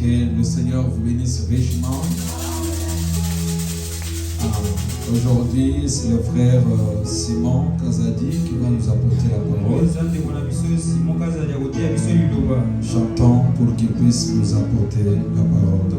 Que le Seigneur vous bénisse richement. Aujourd'hui, c'est le frère Simon Kazadi qui va nous apporter la parole. Chantons pour qu'il puisse nous apporter la parole.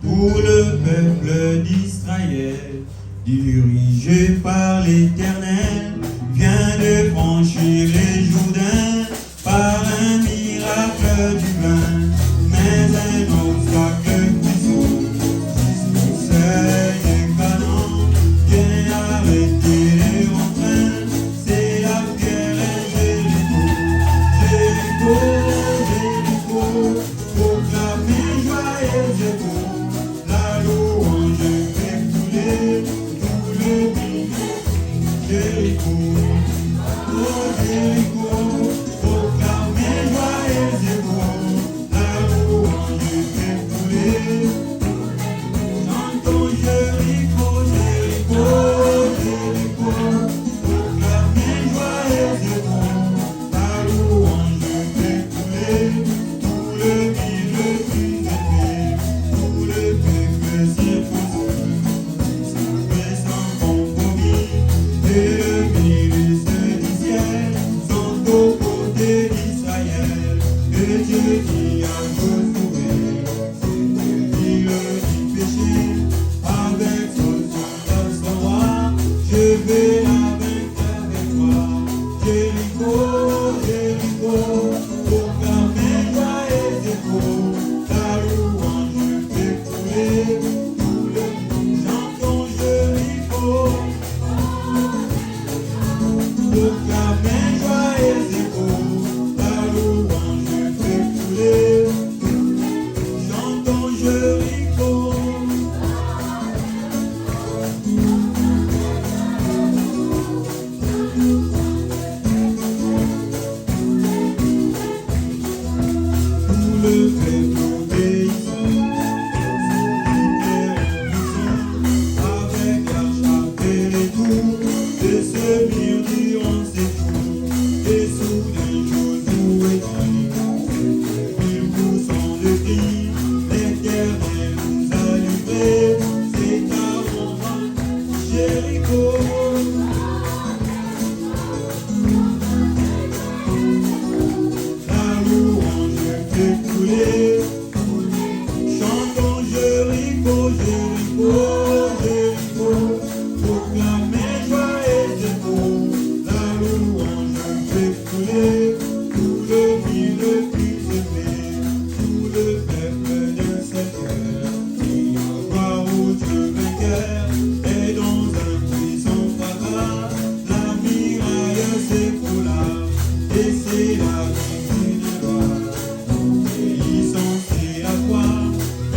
Pour le peuple d'Israël, dirigé par l'Éternel, vient de franchir les Jourdains par un miracle divin, mais un obstacle puissant jusqu'au seuil de Canaan vient arrêter les rentrains. C'est la pierre et Jéricho, Jéricho, Jéricho, proclamez joyeux et beau. La louange fait couler tout le pays. Jéricho, oh Jéricho, proclamez joyeux et beau. La louange fait couler. Chantons Jéricho, Jéricho, Jéricho, proclamez joyeux et beau. La louange fait couler tout le milieu plus élevé. Tout le peuple circoncis, sauvés sans compromis, et le ministre du ciel sont aux côtés d'Israël. Et Dieu dit à Josué, c'est Dieu qui le dit péché, avec son roi, je vais la vaincre avec toi. Jéricho, Jéricho, proclamez joyeux et beau. La louange fait couler tout le monde. Chantons Jéricho, proclamez joyeux et beau. La louange fait couler. Chantons Jéricho. Tout le peuple obéissant, avec la chape et les tours, et se mirent durant ses tours. Et soudain Josué dit, ils poussant de cris, l'Éternel nous a livrés, c'est à Jéricho. La louange fait couler. Chantons Jéricho, Jéricho, Jéricho, proclamez joyeux et beau. La louange fait couler tout le milieu plus élevé. Tout le peuple d'un seul cœur, qui a gloire au Dieu vainqueur, et dans un puissant fracas, la miraille s'écroula, et c'est la divine loi. Obéissance et la foi,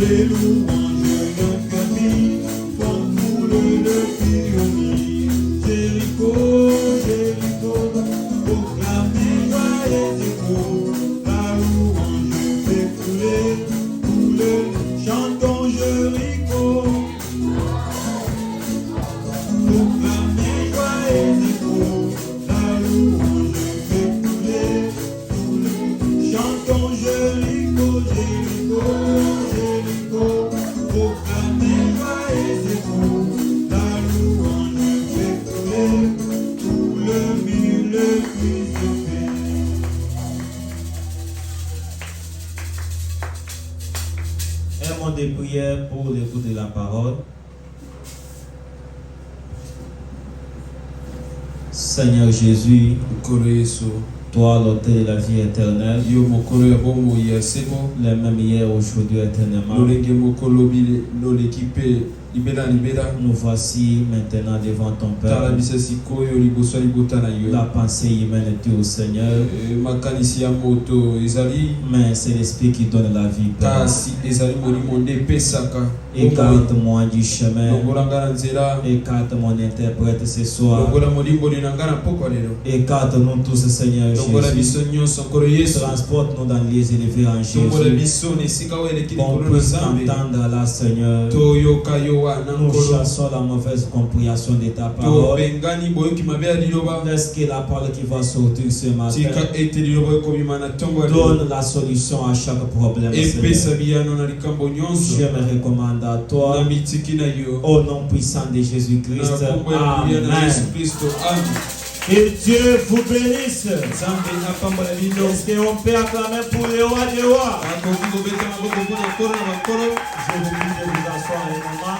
les louanges d'un cœur mis, font couler le pionnier. Jéricho, Jéricho, proclamez joyeux et beau. La louange fait couler tout le. Chantons Jéricho, proclamez joyeux et beau. La louange fait couler tout le. Chantons Jéricho, Jéricho, Jéricho, proclamez joyeux et beau. La louange fait couler tout le milieu plus élevé. Un mot de prière pour l'écoute de la parole. Seigneur Jésus, toi l'auteur de la vie éternelle, le même hier, aujourd'hui, éternellement. libela libela Nous voici maintenant devant ton tala Père. biso sikoyo liboso ya libota na yo. La pensée humaine est au Seigneur, Makanisi ya moto ezali mais c'est l'Esprit qui donne la vie, Père. kasi ezali molimo nde epesaka. Écarte-moi du chemin. longola nga na nzela, Écarte mon interprète ce soir. longola molimboli na nga na pokwa lelo, Écarte-nous tous, Seigneur longola Jésus. biso nyonso nkolo Yesu, Transporte-nous dans les élevés en longola Jésus. biso na esika oyo eleki Qu'on likolo na puisse Nzambe, t'entendre là, Seigneur. toyoka yo wana Nous nkolo, chassons la mauvaise compréhension de ta parole. tobengani boyoki mabe ya liloba, Laisse que la parole qui va sortir ce matin tika ete liloba ekobima na ntongo ya lelo, donne la solution à chaque problème, Seigneur. epesa biyano na likambo nyonso, Je me recommande à na toi mitiki na yo, au nom puissant de Jésus-Christ. na kombo ya kuya na Amen. Yesu Kristo. Amen. Que Dieu vous bénisse. Nzambe apambola bino. Est-ce qu'on peut acclamer pour les rois des rois? Akoki kobeta maboko mpona nkolo na bakolo, Je vous prie de vous asseoir un moment.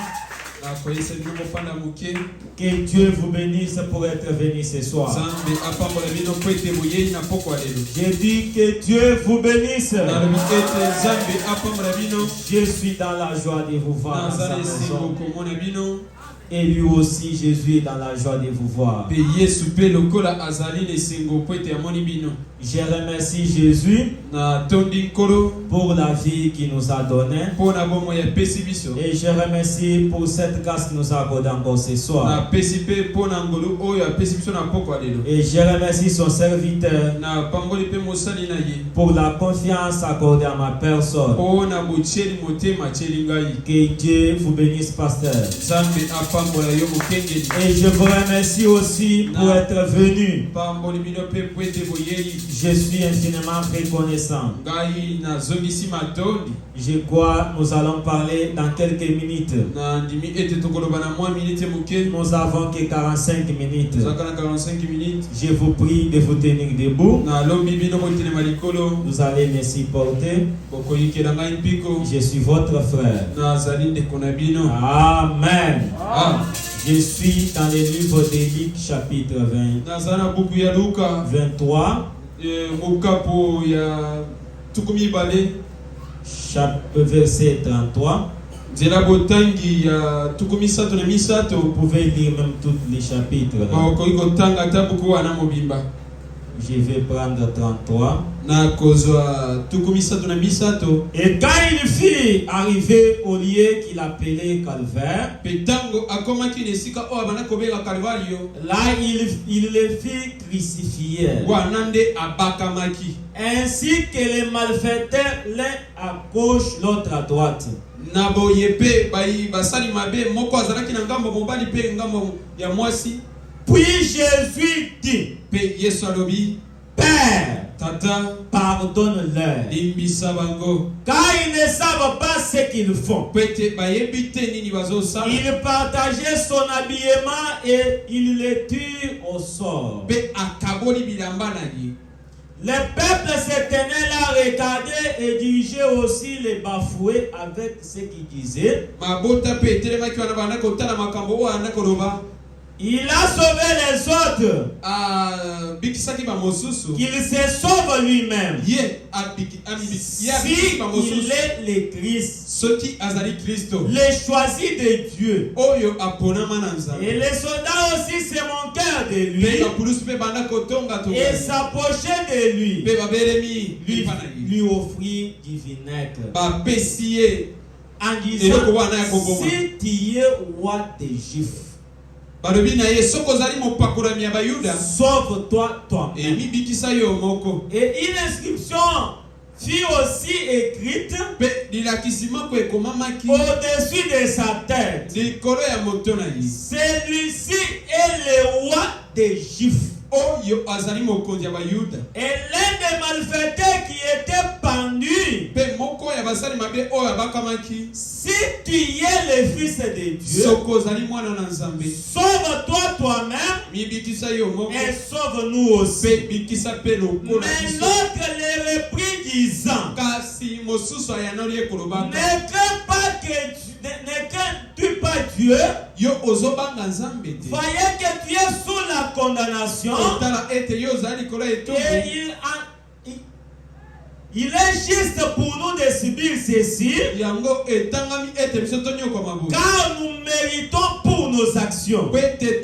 nakoyesa bino mopanda moke. Que Dieu vous bénisse pour être venu ce soir. Nzambe apambola bino mpo ete boyei na pokwa lelo. J'ai dit que Dieu vous bénisse. nalobi ete Nzambe apambola bino, Je suis dans la joie de vous voir dans naza sa na esengo maison. komona bino, Et lui aussi, Jésus est dans la joie de vous voir. mpe Yesu mpe lokola azali na esengo mpo ete amoni bino. Je remercie Jésus Natondi nkolo pour la vie qu'il nous a donnée. mpo na bomoi apesi biso, Et je remercie pour cette grâce qu'il nous a accordée encore ce soir. napesi mpe mpo na ngolu oyo apesi biso na pokwa lelo. Et je remercie son serviteur napamboli mpe mosali na ye pour la confiance accordée à ma personne. mpo na botieli motema atieli ngai. Que Dieu vous bénisse, pasteur. Nzambe apambola yo mokengeli. Et je vous remercie aussi pour être venu. pamboli bino mpe mpo ete boyei. Je suis infiniment reconnaissant. Ngai nazongisi matondi, Je crois nous allons parler dans quelques minutes. na ndimi ete tokoloba na mwa minute moke. Nous avons que 45 minutes. Tozalaka na 45 minutes. Je vous prie de vous tenir debout. nalobi bino botelema likolo, Vous allez me supporter. bokoyikela ngai mpiko. Je suis votre frère. nazali ndeko na bino. Amen. Ah, Je suis dans le livre de Luc chapitre 20, naza na buku ya Luka 23, mokapo ya tuku mibale, verset 33. nzela botangi ya tuku misato na misato. Vous pouvez lire même tous les chapitres. Là. bakoki kotanga ata buku wana mobimba. Je vais prendre 33. na kozwa tuku misato na misato. Et quand il fut arrivé au lieu qu'il appelait Calvaire, Mpe ntango akomaki na esika oyo abanda kobenga Kalvario, là il le fit crucifier. wana nde abakamaki. Ainsi que les malfaiteurs, l'un à gauche, l'autre à droite. na boye mpe basali mabe, moko azalaki na ngambo mobali mpe ngambo ya mwasi. Puis Jésus dit, Mpe Yesu alobi, Père, tata pardonne-leur, limbisa bango, car ils ne savent pas ce qu'ils font. mpo ete bayebi te nini bazosala. Il partageait son habillement et il le tue au sort. Mpe akaboli bilamba na ye. Le peuple se tenait là, regardait et dirigeait aussi les bafoués avec ce qu'il disait. mabota mpe etelemaki wana banda kotala makambo oyo anda koloba. Il a sauvé les autres, Abikisaki bamosusu, qu'il se sauve lui-même. ye Si abikisi bamosusu. il est le Christ, Soki azali Kristo, le choisi de Dieu. oyo aponama na Nzambe. Et les soldats aussi se moquèrent de lui Mpe bapulusu mpe banda kotonga et tonga. s'approchaient de lui. Mpe babelemi Lui, epa na ye. lui offrit du vinaigre Bapesi ye en disant, eloko wana ya koboma. si tu es roi des Juifs, balobi na ye, soki ozali mopakolami ya bayuda, sauve-toi toi-même. emibikisa yo moko. Et une inscription fut aussi écrite Mpe lilakisi moko ekomamaki au-dessus de sa tête. likolo ya moto na ye, Celui-ci est le roi des Juifs. oyo azali mokonzi ya bayuda. Et l'un des malfaiteurs qui était pendu, Mpe moko ya basali mabe oyo abakamaki, si tu es le fils de Dieu, soki ozali mwana na Nzambe, sauve-toi toi-même mibikisa yo moko, et sauve-nous aussi. mpe bikisa mpe lokola Mais biso. l'autre le reprit disant, Kasi mosusu ayanoli ye kolobaka, ne crains pas ne crains-tu pas Dieu, yo ozobanga Nzambe te. voyez que tu es sous la condamnation. Otala ete yo ozali likolo ya etumbu. Et Il est juste pour nous de subir ceci, yango etangami ete biso tonyokoma boye car nous méritons pour nos actions. po ete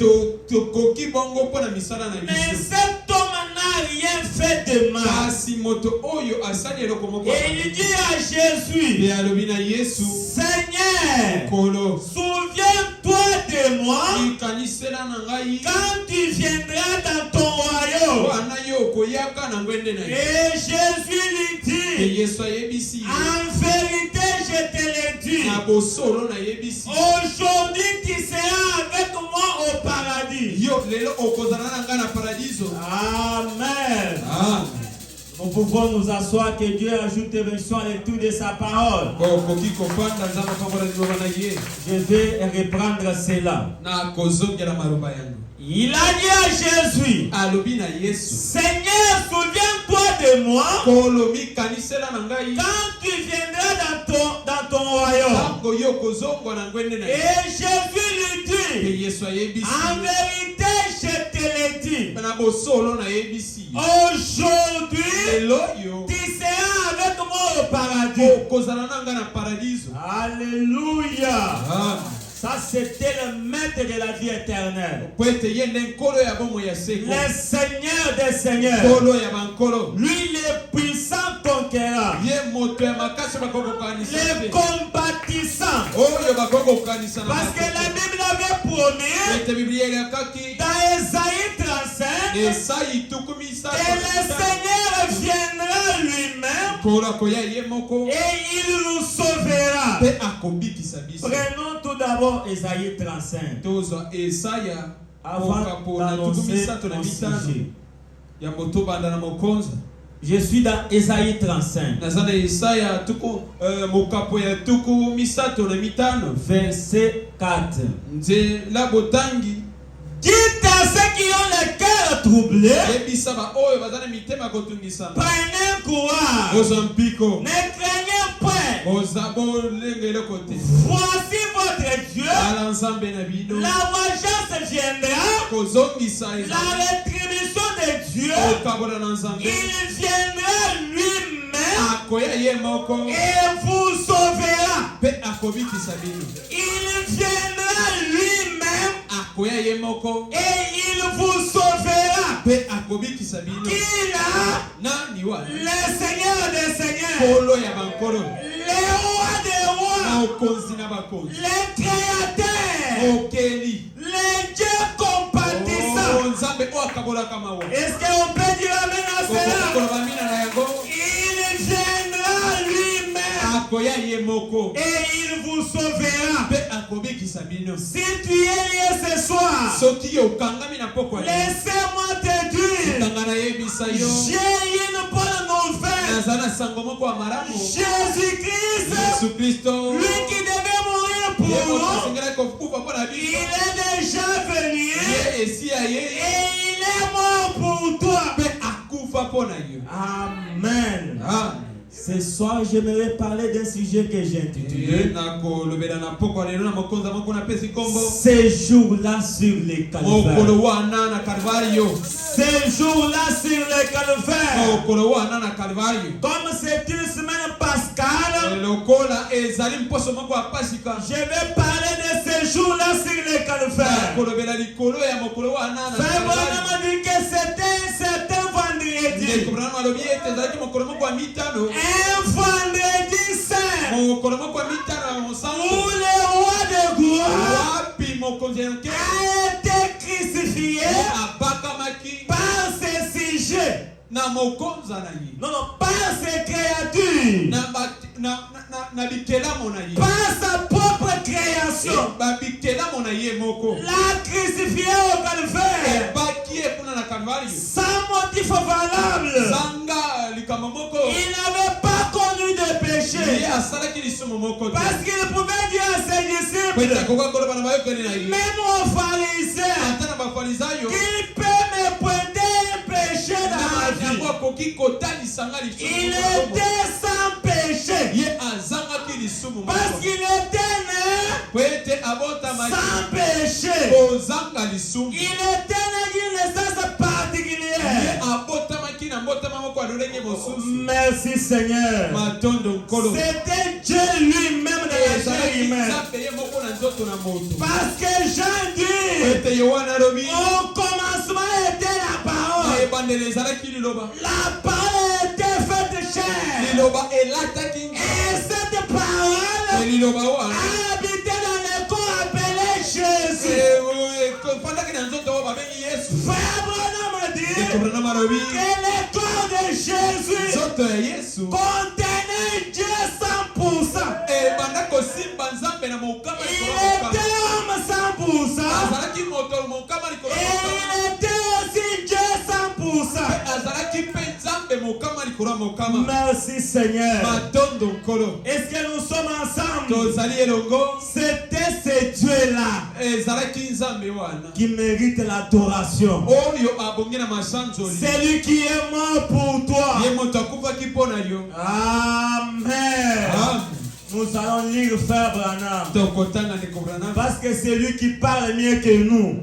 tokoki bongo mpo na misala na Mais biso cet homme n'a rien fait de mal. kasi moto oyo asali eloko moko Et il dit à Jésus, pe alobi na yesu Seigneur, kolo souviens-toi de moi ikanisela na ngai quand tu viendras dans ton royaume. wana yo okoyaka na ngwende na ye Et Jésus lui pe dit, yesu ayebisi ye en vérité, je te le dis, na bosolo nayebisi aujourd'hui tu seras avec moi au paradis. yo lelo okozala na ngai na paradiso. Amen. Ah. Nous pouvons nous asseoir, que Dieu ajoute bénédiction à l'étude de sa parole. okoki kofanda nzambe apakola liloba na ye Je vais reprendre cela. na kozongela maloba yango Il a dit à Jésus, alobi na yesu Seigneur, souviens-toi de moi kolo mikanisela na ngai quand tu viendras dans ton royaume. ntango yo kozongwa na ngwende na ye Et Jésus lui pe dit, yesu ayebisi en vérité, je te le dis, na bosolo nayebisi aujourd'hui, lelo yo tu seras avec moi au paradis. okozala na ngai na paradiso. Alléluia. Ah. Ça, c'était le maître de la vie éternelle. po ete ye nde nkolo ya bomoi ya seko Le Seigneur des Seigneurs. nkolo ya bankolo Lui, le puissant conquérant. ye moto ya makasi bakoki kokanisa Le te compatissant. oyo bakoki kokanisa na Parce que la bato. Bible avait promis ete biblia eliakaki dans Ésaïe 35 esai tuku misato que le Seigneur viendra lui-même nkolo akoya ye moko et il nous sauvera. mpe akobikisa biso. Prenons tout d'abord Ésaïe 35 tozwa esaya avant mokapo na tuku d'annoncer misato na mon mitano sujet. ya motobanda na mokonza. Je suis dans Ésaïe 35, naza na esaya tuku mokapo ya tuku misato na mitano verset 4. nzela botangi Dites à ceux qui ont le cœur troublé, yebisa baoyo baza na mitema ya kotungisama prenez courage, kozwa mpiko ne craignez point. koza bolenga eloko te Voici votre Dieu, ala nzambe na bino la vengeance viendra, kozongisa la ezali rétribution de Dieu, okabola na nzambe il viendra lui-même akoya ye moko et vous sauvera. mpe akobikisa bino Il viendra lui-même akoya ye moko et il vous sauvera. mpe akobikisa bino Qui là? nani wa Le Seigneur des Seigneurs, nkolo ya bankolo le roi des na rois, okonzi na bakonzi le créateur, okeli le Dieu compatissant. Oh, nzambe oyo akabolaka mawa Est-ce qu'on peut dire amen à cela? koloba mina na yango Il viendra lui-même akoya ye moko et il vous sauvera. mpe akobikisa bino. Si tu es lié ce soir, soki okangami na pokwa laissez-moi te dire, tanga nayebisa yo j'ai une bonne nouvelle. naza na sango moko ya malamu. Jésus-Christ, Yesu Kristo lui qui devait mourir pour ye moto nous, asengelaki kokufa mpo na il biso est déjà venu ye esi ya ye et il est mort pour toi. mpe akufa mpo na yo. Amen. Ah. Ce soir, j'aimerais parler d'un sujet que j'ai intitulé nakolobela na pokwa lelo na mokonza moko napesi nkombo Ces jours-là sur les calvaires. mokolo wana na kalvario. Ces jours-là sur les calvaires. mokolo wana na kalvario. Comme c'est une semaine pascale, lokola ezali mposo moko ya pasika je vais parler de ces jours-là sur les calvaires. nakolobela likolo ya mokolo wana na Frère kalvario. Branham m'a dit que c'était un certain vendredi. ndeko Branham alobi ete ezalaki mokolo moko ya mitano Un vendredi saint mokolo moko ya mitano ya où mosantu le roi de gloire wapi mokonzi ya nkele a été crucifié abakamaki par ses sujets. na mokonza na ye Non, non, par ses créatures. na bikelamo na ye Par sa propre création. babikelamo na ye moko L'a crucifié au calvaire. ebaki ye kuna na kalvario Sans motif valable. zanga likambo moko Il n'avait pas connu de ye péché. asalaki lisumu moko te Parce qu'il pouvait dire à ses po disciples, ete akoka koloba na bayokeli na ye même aux pharisiens, ata na bafarisayo qu'il peut me pointer un péché dans ma vie. yango akoki kotalisa nga Il lisumu moko était sans péché. ye azangaki lisumu Parce moko qu'il était né po ete abotamaki sans péché. kozanga lisumu Il était né d'une naissance ye particulière. abotamaki na mbotama moko Merci Seigneur. C'était Dieu lui-même dans la chair humaine. Parce que Jean dit, au commencement était la parole. La parole était faite chair. Et cette parole a habité dans le corps appelé Jésus. Frère Branham dit que le corps de Jésus contenait Dieu 100%. Il était homme 100%. Et il était aussi Dieu 100%. Merci Seigneur. Est-ce que nous sommes ensemble? C'était ce Dieu-là qui mérite l'adoration. C'est lui qui est mort pour toi. Amen. Nous allons lire Frère Branham. Parce que c'est lui qui parle mieux que nous.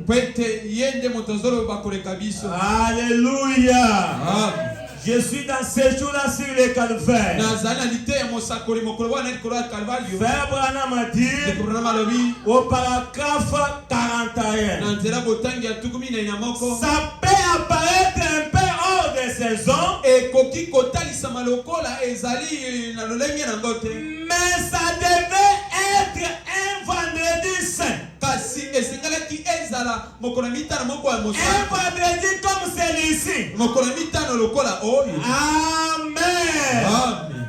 Alléluia. Je suis dans ce jour-là sur le calvaire. Frère Branham a dit au paragraphe 41. Ça peut apparaître un peu hors de saison. Mais ça devait être un vendredi saint. Un vendredi comme celui-ci. Amen.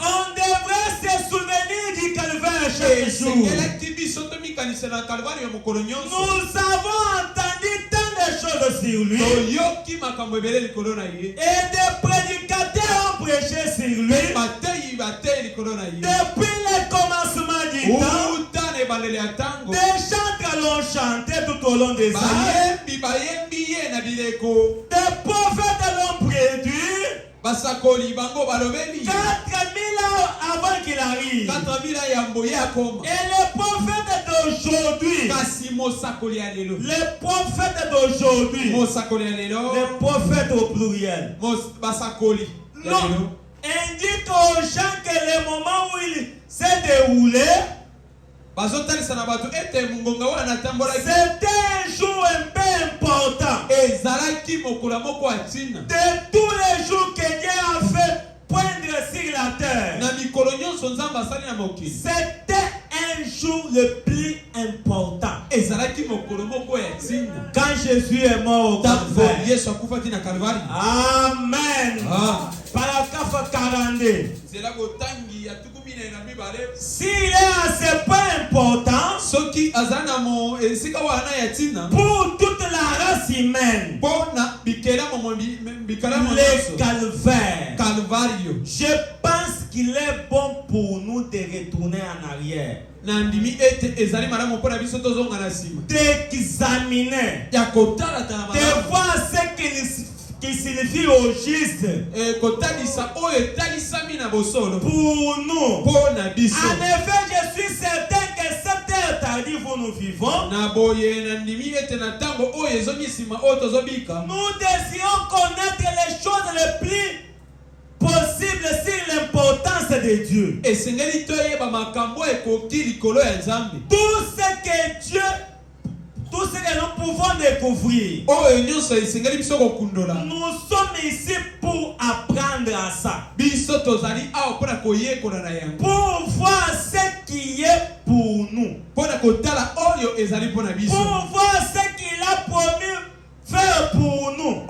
On devrait se souvenir du calvaire chaque jour. Nous avons entendu tant de choses sur lui. Et des prédicateurs ont prêché sur lui. Depuis le commencement du temps, des chantres l'ont chanté tout au long des années. Des prophètes l'ont prédit. 4000 ans avant qu'il arrive. Et les prophètes d'aujourd'hui, les prophètes d'aujourd'hui, les prophètes au pluriel, indiquent aux gens que le moment où il s'est déroulé, c'était un jour un peu important. De tous les jours que Dieu a fait poindre sur la terre, c'était un jour le plus important. Quand Jésus est mort au calvaire. Amen. Paragraphe 42. S'il est à ce point important pour toute la race humaine, le calvaire, je pense qu'il est bon pour nous de retourner en arrière, d'examiner, de voir ce qui signifie au juste pour nous. En effet, je suis certain que cette heure tardive où nous vivons, nous désirons connaître les choses les plus possibles sur l'importance de Dieu. Tout ce que nous pouvons découvrir, nous sommes ici pour apprendre à ça, pour voir ce qui est pour nous, pour voir ce qu'il a promis faire pour nous.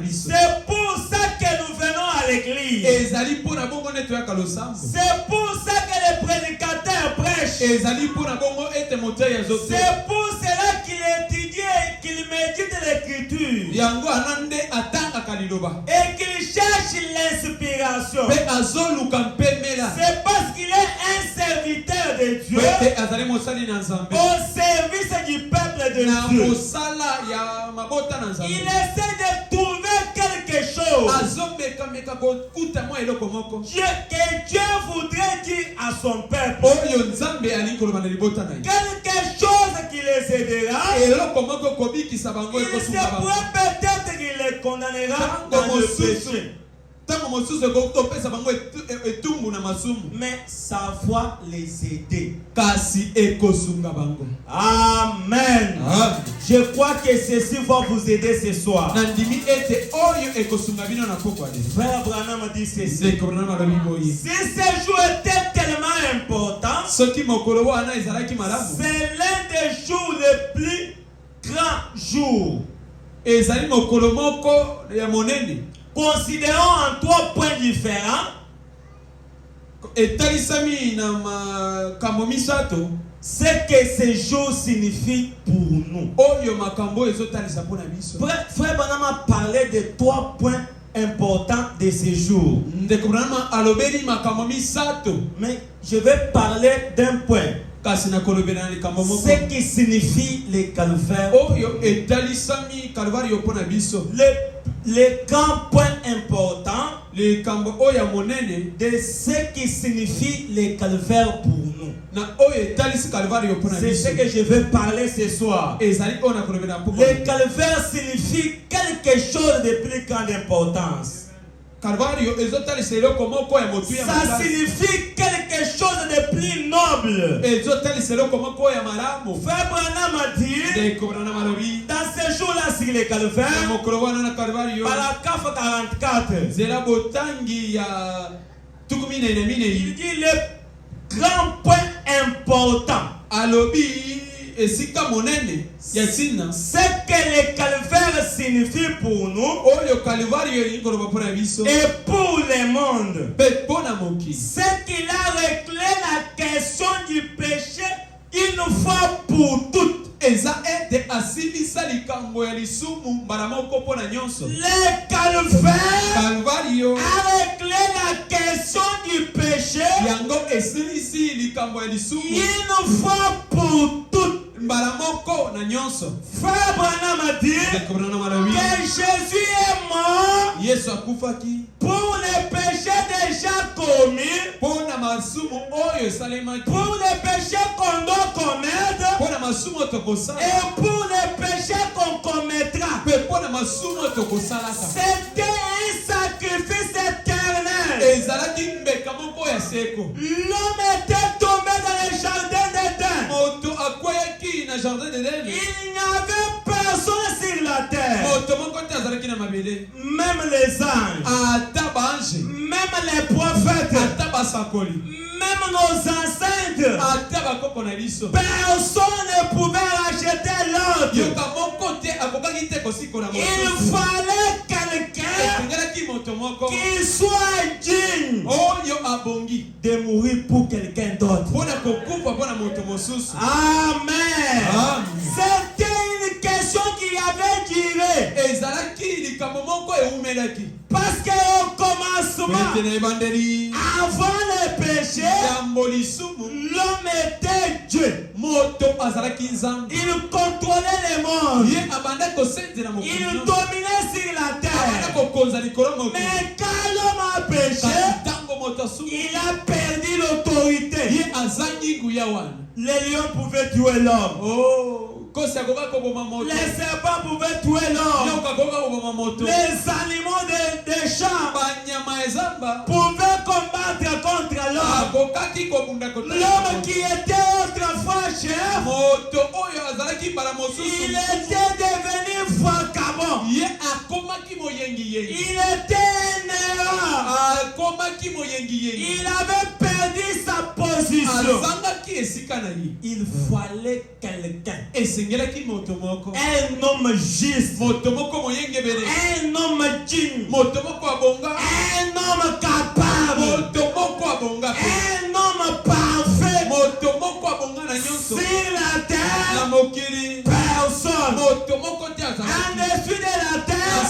C'est pour ça que nous venons à l'église. C'est pour ça que les prédicateurs prêchent. C'est pour cela qu'il étudie et qu'il médite l'écriture. Et qu'il cherche l'inspiration. C'est parce qu'il est un serviteur de Dieu au service du peuple de Dieu. Il essaie de trouver quelque chose que Dieu voudrait dire à son peuple. Quelque chose qui les aidera. Il se pourrait peut-être qu'il les condamnera dans le péché. Mais ça va les aider. Amen. Je crois que ceci va vous aider ce soir. Frère Branham dit ceci. Si ce jour était tellement important, c'est l'un des jours les plus grands jours. Considérons en 3 points différents ce que ce jour signifie pour nous. Frère Branham a parlé de 3 points importants de ce jour. Mais je vais parler d'un point. Ce qui signifie le calvaire. Les grands points importants de ce qui signifie le calvaire pour nous. C'est ce que je vais parler ce soir. Le calvaire signifie quelque chose de plus grande importance. Ça signifie quelque chose de plus noble. Frère Branham a dit, dans ce jour-là sur le calvaire, paragraphe 44, il dit le grand point important. Ce que le calvaire signifie pour nous et pour le monde, c'est qu'il a réglé la question du péché une fois pour toutes. Le calvaire a réglé la question du péché une fois pour toutes. Frère Branham a dit que Jésus est mort pour les péchés déjà commis, pour les péchés qu'on doit commettre et pour les péchés qu'on commettra. C'était un sacrifice éternel. L'homme était tombé dans le jardin d'Éden. Il n'y avait personne sur la terre. Même les anges, même les prophètes, même nos ancêtres, personne ne pouvait racheter l'autre. Il fallait quelqu'un qui soit digne de mourir pour quelqu'un d'autre. Amen. C'était une question qui avait duré. Parce qu'au commencement, avant le péché, l'homme était Dieu. Il contrôlait le monde. Il dominait sur la terre. Mais quand l'homme a péché, il a perdu l'autorité. Les lions pouvaient tuer l'homme. Les serpents pouvaient tuer l'homme. Les animaux des champs pouvaient combattre contre l'homme. L'homme qui était autrefois chef, il était devenu vagabond. Il était un erreur. Il avait perdu sa position. Il fallait quelqu'un. Un homme juste. Un homme digne. Un homme capable. Un homme parfait. Sur la terre, personne. En dessus de la terre,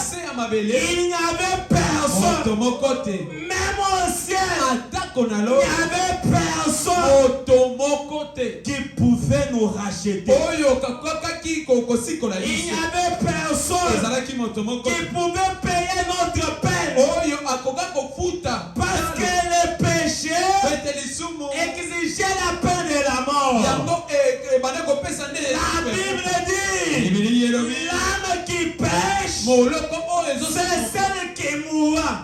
il n'y avait personne. Même au ciel, il n'y avait personne qui pouvait nous racheter. Il n'y avait personne qui pouvait payer notre peine. Parce que le péché exigeait la peine de la mort. La Bible dit, l'âme qui pêche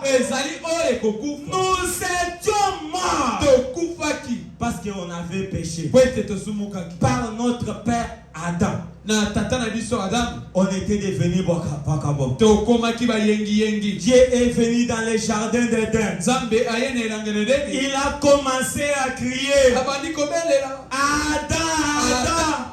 ezali oyo ekokufa Nous étions morts tokufaki parce qu'on avait péché. po ete tosumukaki Par notre père Adam, na tata na biso adamu on était devenus Bakabo. tokomaki bayengiyengi. Dieu est venu dans les jardins d'Éden. Nzambe aye na elanga na Edeni Il a commencé à crier, abandi kobelela Adam, Adam,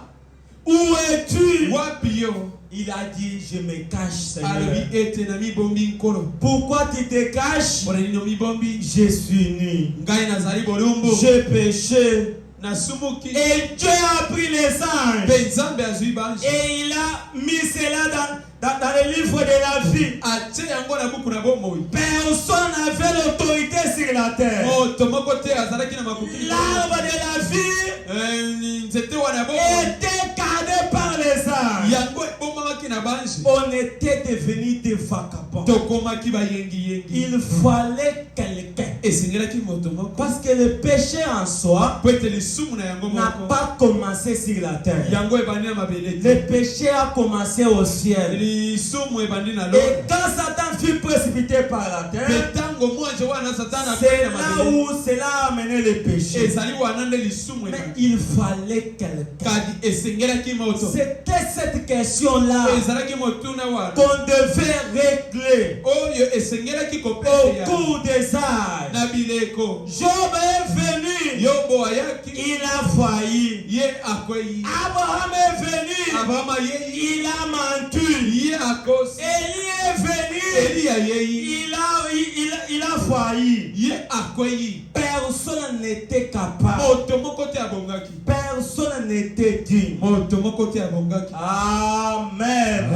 où es-tu? wapi yo Il a dit, je me cache, alobi Seigneur. ete na mibombi nkolo Pourquoi tu te caches? mpona nini omibombi Je suis nu. ngai nazali bolumbu J'ai péché. nasumuki Et Dieu a pris les anges. mpe nzambe azwi bange Et il a mis cela dans le livre de la vie. atie yango na buku na bomoi Personne n'avait l'autorité sur la terre. moto moko te azalaki na makoki L'arbre de la vie nzete wana bomoi était gardé par les anges. yango ebomamaki na bange On était devenus des vagabonds. tokomaki bayengiyengi. Il fallait quelqu'un. esengelaki moto moko Parce que le péché en soi po ete lisumu na yango n'a moko pas commencé sur la terre. yango ebandi na mabele te Le péché a commencé au ciel. lisumu ebandi na Et lolo quand Satan fut précipité par la terre, mpe ntango mwanje wana satana c'est akoi na là mabele où cela a amené le péché. ezali wana nde lisumu Mais ebandi il fallait quelqu'un. kadi esengelaki moto C'était cette question-là ezalaki motuna wana qu'on devait régler oyo esengelaki au kopesa cours des âges. na bileko Job est venu, yobo ayaki il a failli. ye akwei Abraham est venu, abraham ayei il a menti. ye akosi Élie est venu, eli ayei il a failli. ye akwei Personne n'était capable. moto moko te abongaki Personne n'était digne. moto moko te abongaki Amen.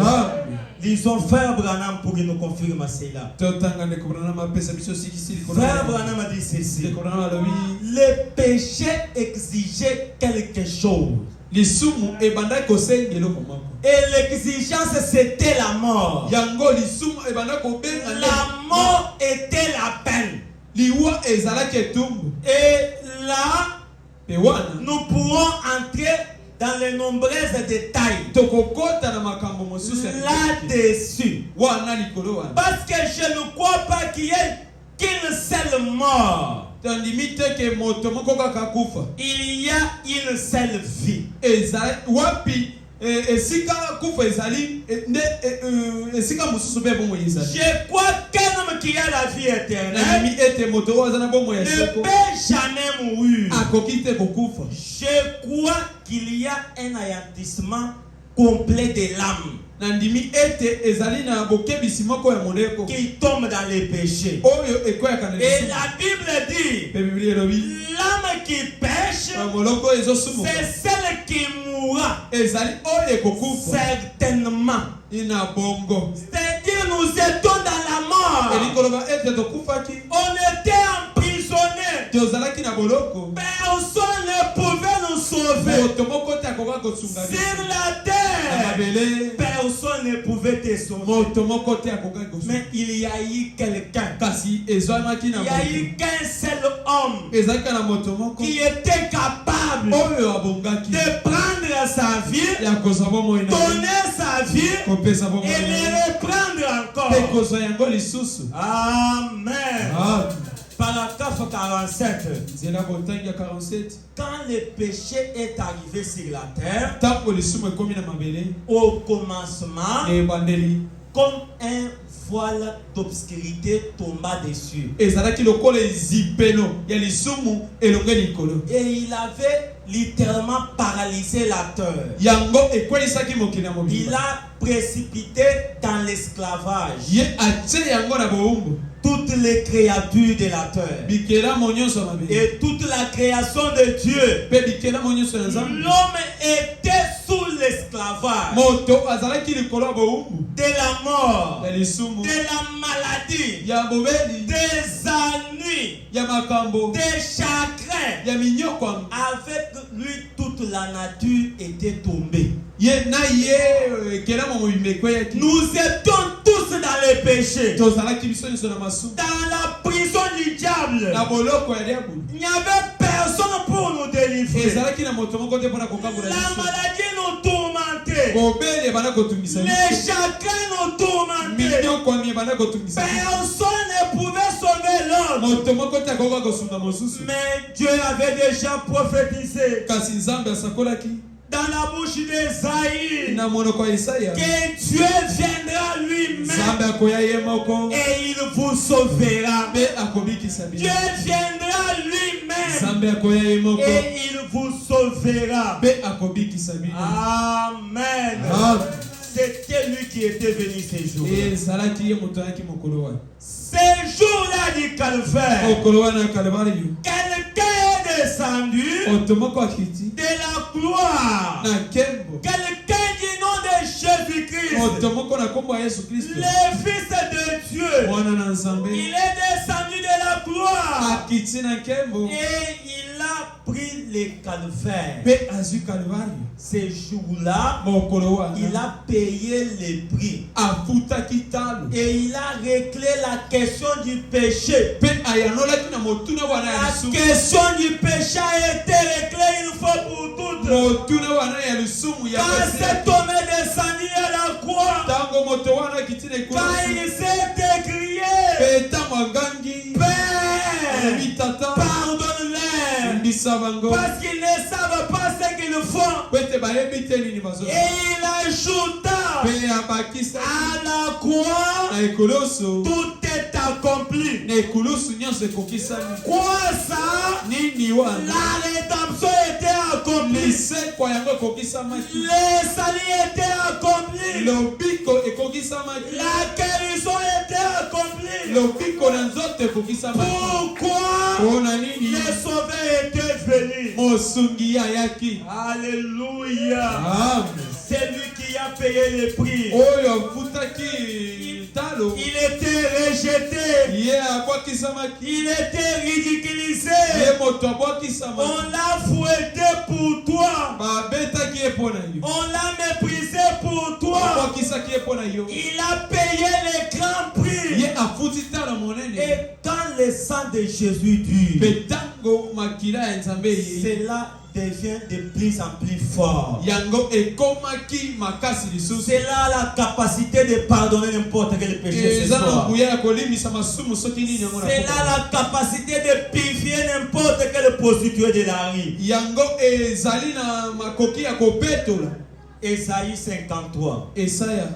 Lisons Frère Branham pour qu'il nous confirme cela. totanga ndeko branham apesa biso sikisi Frère Branham a dit ceci. ndeko branham alobi Le péché exigeait quelque chose. lisumu ebandaki kosenga eloko moko Et l'exigence, c'était la mort. yango lisumu ebandaki kobenga La mort était la peine. liwa ezalaki etumbu Et là, mpe wana nous pourrons entrer dans les nombreuses détails tokokota na makambo mosusu ya kitoko. là-dessus. wana likolo wana Parce que je ne crois pas qu'il y ait qu'une seule mort. tandimi te ke moto moko kaka kufa Il y a une seule vie. ezali wapi esika kufa ezali nde esika mosusu mpe bomoi ezali Je crois qu'un homme qui a la vie éternelle nandimi ete moto oyo aza na bomoi ya ne seko peut jamais mourir. akoki te kokufa Je crois qu'il y a un anéantissement complet de l'âme nandimi ete ezali na bokebisi moko ya moleko qui tombe dans les péchés. oyo ekweyaka na Et lisumu la Bible dit, mpe biblia elobi l'âme qui pêche, moloko ezosumuka c'est celle qui mourra ezali oyo ekokufa certainement. ina bongo C'est-à-dire nous étions dans la mort. elikoloba ete tokufaki On était emprisonnés. tozalaki na boloko Personne ne pouvait nous sauver. moto moko te akoka kosunga biso Sur la na terre, mabele personne ne pouvait te sauver. moto moko te akoka kosunga Mais il y a eu quelqu'un. kasi ezwamaki na Il y a moto eu qu'un seul homme ezalaki na moto moko qui était capable oyo abongaki de prendre sa vie, ya kozwa bomoi na ye donner sa vie kopesa bomoi et na ye le reprendre mpe encore. kozwa yango lisusu Amen. Paragraphe 47. nzela botangi ya 47 Quand le péché est arrivé sur la terre, ntango lisumu ekomi na mabele au commencement, ebandeli comme un voile d'obscurité tomba dessus. ezalaki lokola ezipelo ya lisumu elonge likolo Et il avait littéralement paralysé la terre. yango ekwelisaki mokili ya Il mobimba a précipité dans l'esclavage ye atie yango na bowumbu toutes les créatures de la terre. bikelamo nyonso ya mabele Et toute la création de Dieu. mpe bikelamo nyonso ya nzambe L'homme était sous l'esclavage moto azalaki likolo ya bowumbu de la mort, ya lisumu de la maladie, ya bobeli des ennuis, ya makambo des chagrins. ya minyokwama Avec lui, toute la nature était tombée. ye na ye ekelamo mobimba ekweyaki Nous étions tous dans le péché, tozalaki biso nyonso na masumu dans la prison du diable. na boloko ya diabolo Il n'y avait personne pour nous délivrer. ezalaki na moto moko te mpona kokambola La biso maladie nous tourmentait. bobeli ebanda kotungisa Les chagrins nous tourmentaient. minyokwami ebanda kotungisa Personne ne pouvait sauver l'autre. moto moko te akoka kosunga mosusu Mais Dieu avait déjà prophétisé kasi nzambe asakolaki dans la bouche d'Esaïe na monoko ya Isaya que Dieu viendra lui-même nzambe akoya ye moko et il vous sauvera. mpe akobikisa bino Dieu viendra lui-même nzambe akoya ye moko et il vous sauvera. mpe akobikisa bino Amen. Amen. C'était lui qui était venu ces jours. ezalaki ye moto ayaki mokolo wana Ces jours-là du calvaire, mokolo wana ya kalvario quelqu'un est descendu moto moko akiti de la gloire. na nkembo Quelqu'un du nom de Jésus-Christ, moto moko na nkombo ya yesu kristo le Fils de Dieu, mwana na nzambe il est descendu de la gloire akiti na nkembo et il a pris les calvaires. mpe azwi kalvario Ces jours-là, mokolo il wana a payé les prix afutaki talo et il a réglé la question du péché. mpe ayanolaki na motuna wana ya La lisumu question du péché a été réglée une fois pour toutes. motuna wana ya lisumu ya Quand basi cet homme est descendu à la croix, ntango moto wana akiti na ekolo quand il s'est écrié, mpe ntango agangi Père, alobi tata pardonne-les, mbisa bango parce qu'ils ne savent pas ce qu'ils font. po ete bayebi te nini bazo Et il ajouta, mpe abakisaki à la croix, na ekoloso tout est accompli. na ekoloso nyonso ekokisami Quoi ça? nini wana La rédemption était accomplie. lisekwa yango ekokisamaki Le salut était accompli. lobiko ekokisamaki La guérison était accomplie. lobiko na nzoto ekokisamaki Pourquoi mpona nini le sauveur était venu? mosungi ayaki Alléluia. amen C'est lui qui a payé le prix. oyo afutaki talo Il était rejeté. ye abwakisamaki Il était ridiculisé. ye moto abwakisamaki On l'a fouetté pour toi. babetaki ye mpo na yo On l'a méprisé pour toi. abwakisaki ye mpo na yo Il a payé le grand prix. ye afuti talo monene Et quand le sang de Jésus dure, mpe ntango makila ya nzambe ye cela devient de plus en plus fort. yango ekomaki makasi lisusu C'est là la capacité de pardonner n'importe quel péché ce eza na soir. nguya ya kolimisa masumu soki nini yango na C'est là la capacité de purifier n'importe quelle prostituée de la rue. yango ezali na makoki ya kopetola Ésaïe 53. esaya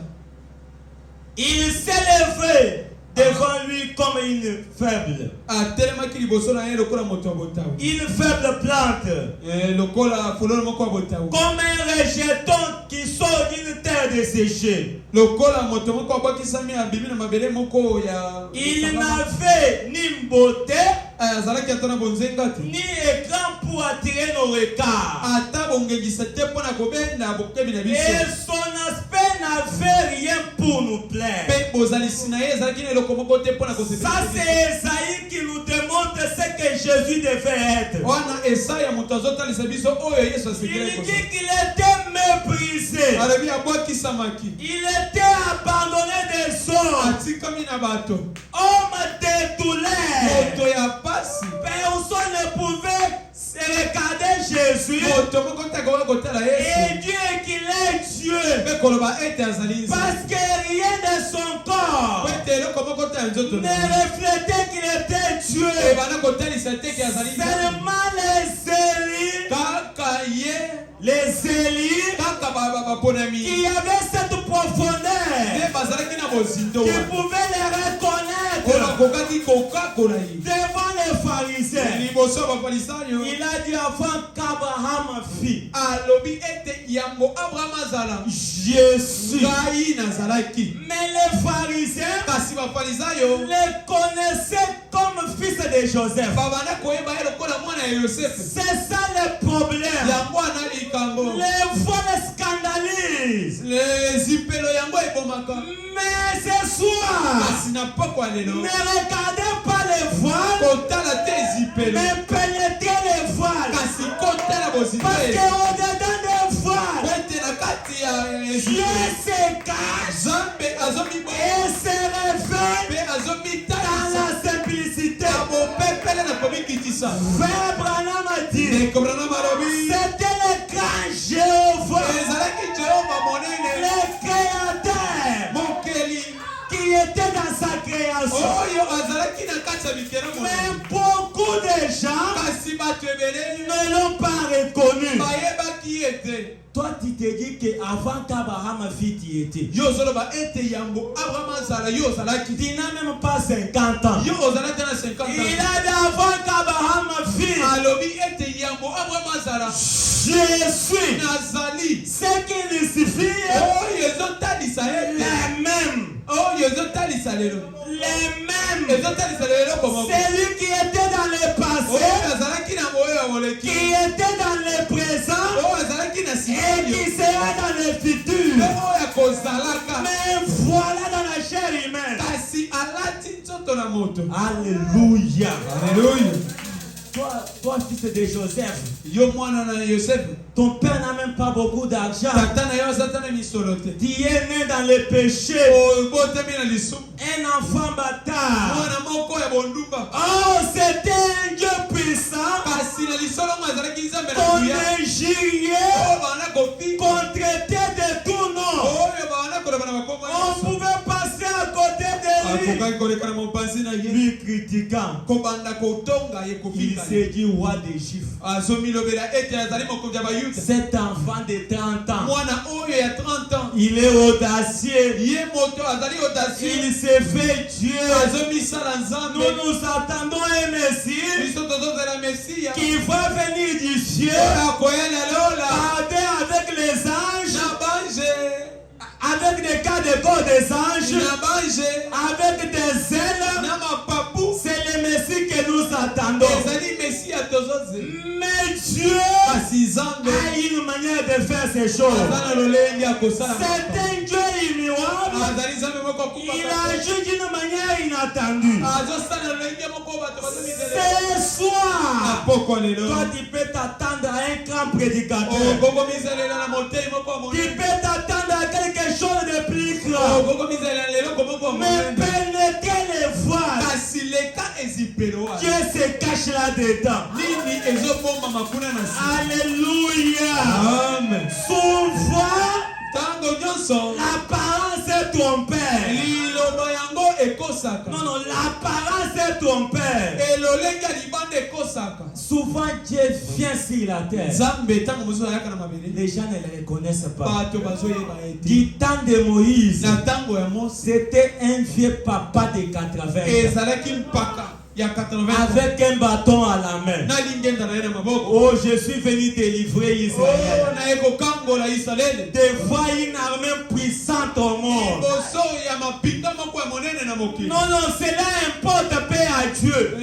Il s'est levé devant lui comme une faible. atelemaki liboso na ye lokola moto ya botawu Une faible plante. lokola fololo moko ya botawu Comme un rejeton qui sort d'une terre desséchée. lokola moto moko abwakisami abimi na mabele moko ya Il n'avait ni beauté azalaki ata na bonzenga te ni écran pour attirer nos regards. ata bongengisa te mpo na kobenda bokebi na Et biso son aspect n'avait rien pour nous plaire. mpe bozalisi na ye ezalaki na eloko moko te mpo na Ça, c'est Esaïe qui nous démontre ce que Jésus devait être. wana esaya moto azotalisa biso oyo yesu Il asekeli dit qu'il était méprisé. alobi abwakisamaki Il était abandonné des hommes. atikami na bato Homme de douleur. moto ya pasi Personne ne pouvait se regarder Jésus moto moko te akoka kotala yesu et dire qu'il est Dieu. mpe koloba ete azali nzambe Parce que rien de son po corps ete eloko moko te ya nzoto ne na ye reflétait qu'il était Dieu. ebanda kotalisa te ke azali nzambe Seulement les élites, kaka ye les élites kaka baponami qui avaient cette profondeur, nde bazalaki na bozindo qui wana pouvaient les oyo reconnaître bakokaki kokakola ye devant les pharisiens. liboso ya bafarisayo Il a dit avant qu'Abraham fit, alobi ete yambo abrahama azala Jésus. ngai nazalaki Mais les pharisiens kasi bafarisayo les connaissaient comme fils de Joseph. babanda koyeba ye lokola mwana ya yosefe C'est ça le problème. yango ana likambo Les vols scandalisent. zipelo yango ebomaka Mais ce soir, kasi na pokwa lelo ne regardez pas les voiles, kotala te zipelo mais pénétrez les voiles. kasi kotala bozipelo Parce qu'au-dedans des voiles, ete na kati ya Dieu zipelo se cache nzambe azomiboya et se révèle mpe dans azomitalisa la simplicité. na bopepele na komikitisa Frère Branham a dit, ndeko brana malobi c'était le grand Jéhovah ezalaki jehova monene création. oyo azalaki na kati ya bikera Mais monene beaucoup de gens kasi bato ebele ne l'ont pas reconnu. bayebaki ye te. Toi, tu te dis qu'avant qu'Abraham fit, tu étais. Yo ozoloba ete yango abraham azala yo ozalaki Tu n'as même pas 50 ans. yo ozalaki na 50 Il ans a dit avant qu'Abraham fit, alobi ete yango abraham azala je suis. nazali Ce qui lui suffit, oyo ezotalisa ye te les mêmes. oyo ezotalisa lelo Les mêmes. ezotalisa lelo komoko Celui qui était dans le oyo passé, azalaki na boyo ya moleki qui était dans le présent, oyo azalaki na et sikoyo qui sera dans le mpe futur. oyo akozalaka Mais voilà dans la chair humaine. kasi alati nzoto na moto. Alléluia. Alléluia. Toi, fils de Joseph, Yo mwana na Yosefu ton père n'a même pas beaucoup d'argent. tata na yo aza na misolo te Tu es né dans le péché. obotami na lisumu Un enfant bâtard. mwana moko ya bondumba Oh, c'était un Dieu puissant. kasi na lisolo ngo azalaki nzambe na Qu'on duya injuriait, oyo bana kofi qu'on traitait de tout nom. oyo bana koloba na bakoma On pouvait passer à côté de lui, akokaki koleka na mopanzi na ye lui critiquant. kobanda kotonga ye Il kofika s'est dit roi des Juifs. azomilobela ete azali mokonzi ya bayuda Cet enfant de 30 ans, mwana oyo ya 30 ans il est audacieux. ye moto azali audacieux Il s'est fait Dieu. azomisala nzambe Nous attendons un Messie biso tozozela mesiya qui va venir du ciel oyo akoya na lola avec les anges, na bange avec des cas de corps des anges, na bange avec des ailes. na mapapu C'est le Messie que nous attendons. ezali mesiya tozozela Mais Dieu kasi nzambe a une manière de faire ces choses. aza na lolenge ya kosala C'est un Dieu immuable. azali nzambe moko Il akubaka agit d'une manière inattendue. azosala na lolenge moko bato bazomizela Ce soir, apoko lelo toi tu peux t'attendre à un grand prédicateur. okokomizelela na motei moko ya Tu monene peux t'attendre à quelque chose de plus grand. okokomizelela leloko moko ya Mais monene pénétrer les voiles, kasi leka ezipelo wana Dieu se cache là-dedans. nini ezobombama kuna na si Alléluia. amen Souvent, ntango nyonso l'apparence trompeur. liloba yango ekosaka Non, non, l'apparence trompeur. elolenge ya libanda ekosaka Souvent, Dieu vient sur la terre. nzambe ntango mosusu ayaka na mabele Les gens ne le reconnaissent pas. bato bazoyeba ye te Du temps de Moïse, na ntango ya mose c'était un vieux papa de 80 ans. ezalaki mpaka ya 80 Avec un bâton à la main. na lingenda na ye na maboko Oh, je suis venu délivrer Israël. naye kokangola israele De voir une armée puissante au monde. liboso ya mapinga moko ya monene na mokili Non, non, cela importe paix à Dieu.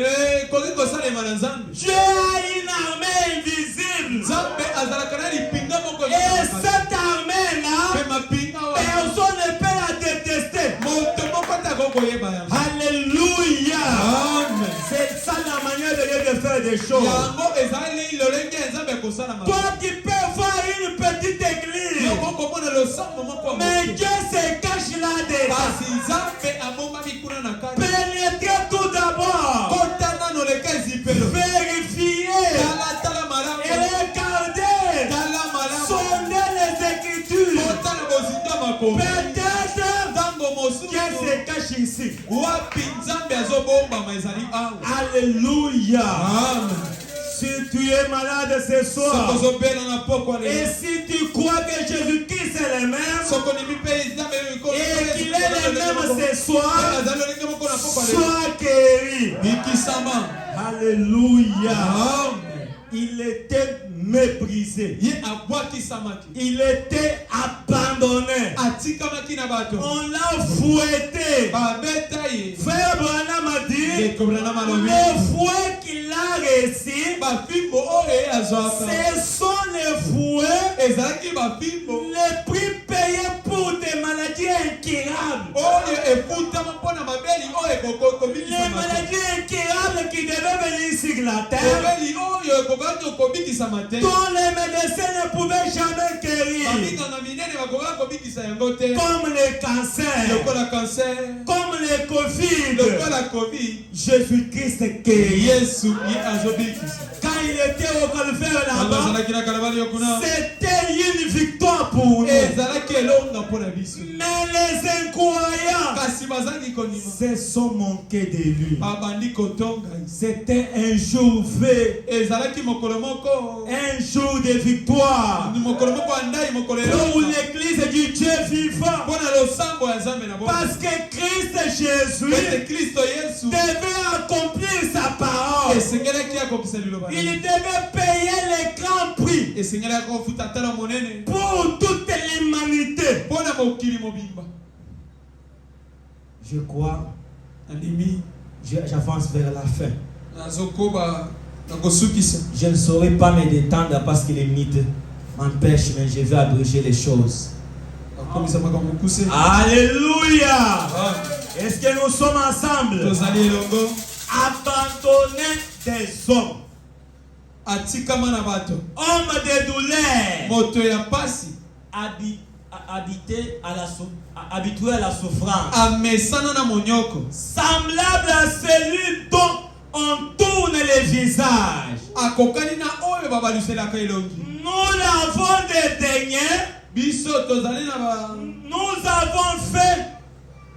koki kosalema na nzambe Dieu a une armée invisible. nzambe azalaka na lipinga moko Et cette armée-là, mpe mapinga wana personne ne peut la détester. moto moko te akokoyeba yango Alléluia. amen C'est ça la manière de Dieu de faire des choses. yango ezali lolenge ya nzambe ekosala Toi qui peux voir une petite église, yokokomona losambo moko ya mais moke Dieu se cache là-dedans. kasi nzambe abombami kuna na kati Pénétrez tout d'abord. kota nano leka ezipelo Vérifiez tala et malamu regardez. tala malamu Sondez les Écritures. kota na bozinga makomi Peut-être ntango Dieu mosusu se cache ici. wapi nzambe azobombama ezali awa Alléluia. amen Si tu es malade ce soir, soko ozobela na pokwa et lelo si tu crois que Jésus-Christ est le même, soko ondimi mpe nzambe et qu'il est le même ce soir, azali lolenge moko na pokwa lelo sois guéri. bikisama Alléluia. amen Il était méprisé. ye abwakisamaki Il était abandonné. atikamaki na bato On l'a fouetté. babeta ye Frère Branham a dit, ekobela na malobi le fouet qu'il a reçu, bafimbo oyo ye azwaka ce sont les fouets, ezalaki bafimbo les prix payés pour des maladies incurables. oyo efutama mpo na mabeli oyo Les ekokobikisa maladies incurables qui devaient venir sur la terre, mabeli oyo ekokaki okobikisama te dont les médecins ne pouvaient jamais guérir, baminganga minene bakokaka kobikisa yango te comme le cancer, lokola cancer comme le Covid. lokola covid Jésus-Christ guérit. yesu ye azobikisa Quand il était au calvaire ntango là-bas, azalaki na kalabali yokuna c'était une victoire pour nous. ezalaki elonga mpo na biso Mais les incroyants, kasi bazangi konima. se sont manqués de lui. Babandi kotonga. C'était un jour fait, Ezalaki mokolo moko. un jour de victoire Mokolo moko andai mokolo pour elonga. l'église du Dieu vivant. Pona losambo ya Nzambe na bongo. Parce que Christ Jésus Ete Kristo Yesu. devait accomplir sa parole. Esengelaki akokisa liloba. Il devait payer le grand prix Esengelaki kofuta tala monene. pour toute l'humanité. Pona mokili mobimba. Je crois, Andimi. j'avance vers la fin. Nazokoba nakosukisa. Je ne saurais pas me détendre parce que les minutes m'empêchent, mais je vais abréger les choses. Akomisa makambo kuse. Alléluia! Ah. Est-ce que nous sommes ensemble? Tozali elongo. Abandonner des hommes, Atikama na bato. hommes de douleur, Moto ya pasi. habitués à la souffrance, Amesana na monyoko. semblable à celui dont on tourne les visages. Akokani na oyo babaluselaka elongi. Nous l'avons dédaigné, Biso tozali na ba. nous avons fait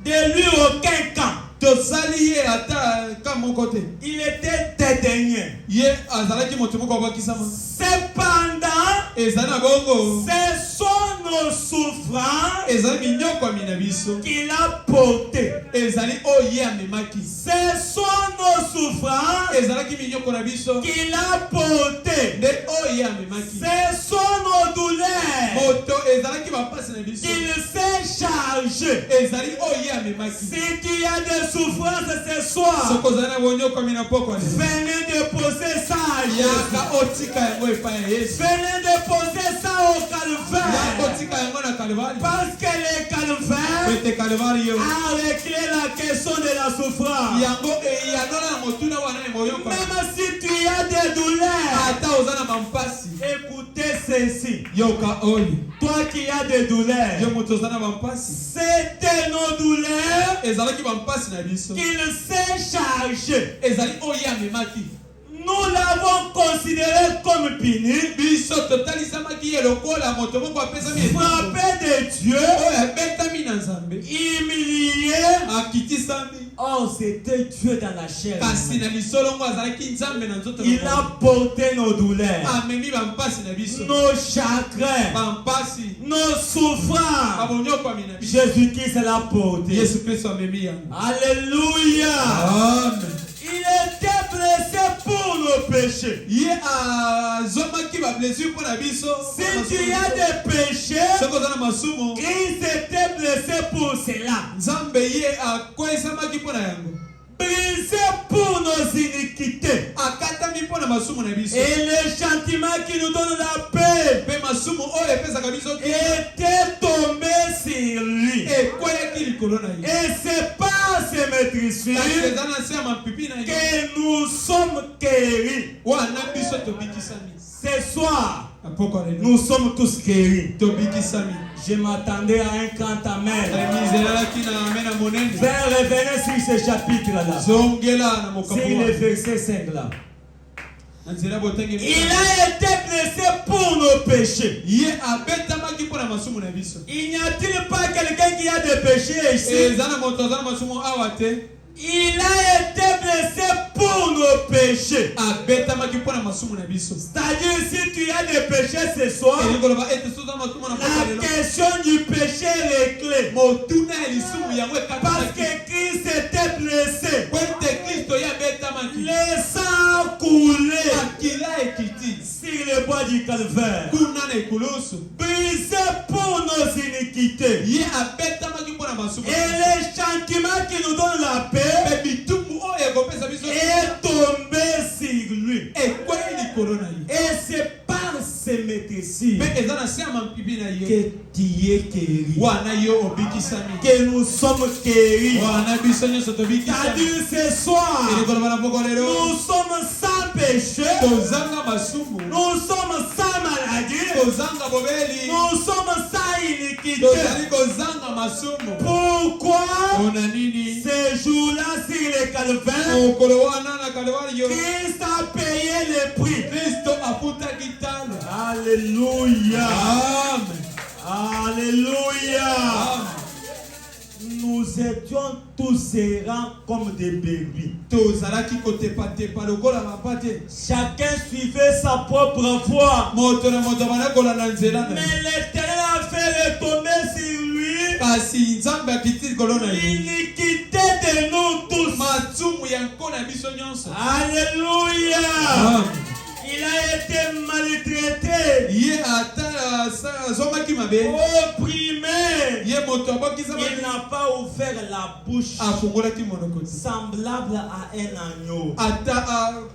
de lui aucun camp. Tosali ye ata ka moko te. Il était dédaigné. Ye azalaki moto moko abakisama. Cependant, Ezali na bongo. ce sont nos souffrances Ezali minyoko mina biso. qu'il a portées. Ezali oyo ye amemaki. Ce sont nos souffrances Ezalaki minyoko na biso. qu'il a portées. Nde oyo ye amemaki. Ce sont nos douleurs Moto ezalaki bapasi na biso. qu'il s'est chargé. Ezali oyo ye amemaki. Si tu as des souffrances ce soir, Soko ozali na bonyoko mina poko. venez déposer ça à Jésus. Yaka otika yango epai ya Yesu. Venez déposer ça au calvaire. Yaka otika yango na Kalvari. Parce que le calvaire Ete Kalvari yo. a réglé la question de la souffrance. Yango eyanola na motuna wana na moyoko. Même si tu as des douleurs, Ata oza na bampasi. écoutez ceci. Yoka oyo. Toi qui as des douleurs, Yo moto oza na bampasi. c'était nos douleurs Ezalaki bampasi na biso. qu'il s'est chargé. Ezali oyo ye amemaki. Nous l'avons considéré comme puni, Biso totalisamaki ye lokola moto moko apesami etumbu. frappé de Dieu, Oyo abetami na Nzambe. humilié. Akitisami. Oh, c'était Dieu dans la chair. Kasi na lisolongo azalaki Nzambe na nzoto na Il bango. a porté nos douleurs, Amemi bampasi na biso. nos chagrins, Bampasi. nos souffrances. Babonyoko amina biso. Jésus-Christ l'a porté. Yesu Kristo amemi yango. Alléluia. Amen. Il était blessé pour nos péchés. Ye azomaki ba blessure pour la biso. Si tu as des péchés, Soko za na masumo. Christ était blessé pour cela. Nzambe ye akwesamaki pour na yango. Brisé pour nos iniquités. Akatami pour na masumo na biso. Et le châtiment qui nous donne la paix Pe masumo oyo epesaka biso était tombé sur lui. ekweyaki likolo na ye. Et c'est par ces maîtrisures Kasi eza na se ya mapipi na ye. que nous sommes guéris. Wana biso tobikisami. Ce soir, Apoko lelo. nous sommes tous guéris. Tobikisami. Je m'attendais à un grand amen. Remise elalaki na amena monene. Vers revenir sur ce chapitre-là. Zongela na C'est mokapo. le verset 5 là. Na nzela botenge. Il a été blessé pour nos péchés. Ye abetamaki pour na masumo na biso. Il n'y a-t-il pas quelqu'un qui a des péchés ici? Eza na moto aza na masumo awa te. Il a été blessé pour nos péchés. Abetamaki pour na masumo na biso. C'est-à-dire, si tu as des péchés ce soir, Eli koloba ete soza masumo na la lelo. question du péché est clé. Motuna elisumu yango Parce ekataki. que Christ était blessé. Kwete Kristo ye abetamaki. Le sang coulé Akila ekiti. sur le bois du calvaire. Kuna na ekulusu. Brisé pour nos iniquités. Ye abetamaki pour na masumo. Et le châtiment qui nous donne la paix Pe bitumbu oyo ekopesa biso. est tombé sur lui. Ekweyi likolo na ye. Et c'est par ces maîtrises Pe eza na se ya mapipi na ye. que tu es guéri. Wana yo obikisami. Que nous sommes guéris. Wana biso nyonso tobikisami. C'est-à-dire ce soir, Eli koloba na poko lelo. nous sommes sans péché, Tozanga masumu. nous sommes sans maladie, Tozanga bobeli. nous sommes sans iniquité. Tozali kozanga masumu. Pourquoi Ona nini? ces jours-là sur le calvaire, Mokolo wana na Kalvari yo. Christ a payé le prix. Kristo afutaki talo. Alléluia. Amen. Alléluia. Amen. Nous étions tout sera comme des bébés. tozalaki kotepatepa lokola mapa te. Chacun suivait sa propre voie. Moto na moto banakolanda nzela na ye. Mais l'Éternel a fait retomber sur lui kasi nzambe akiti likolo na ye l'iniquité de nous tous. masumu ya nkolo na biso nyonso. Alléluia. Amen. Il a été maltraité, ye ata azomaki mabe opprimé. ye moto abokisa Il n'a pas ouvert la bouche. afungolaki monoko te. Semblable à un agneau ata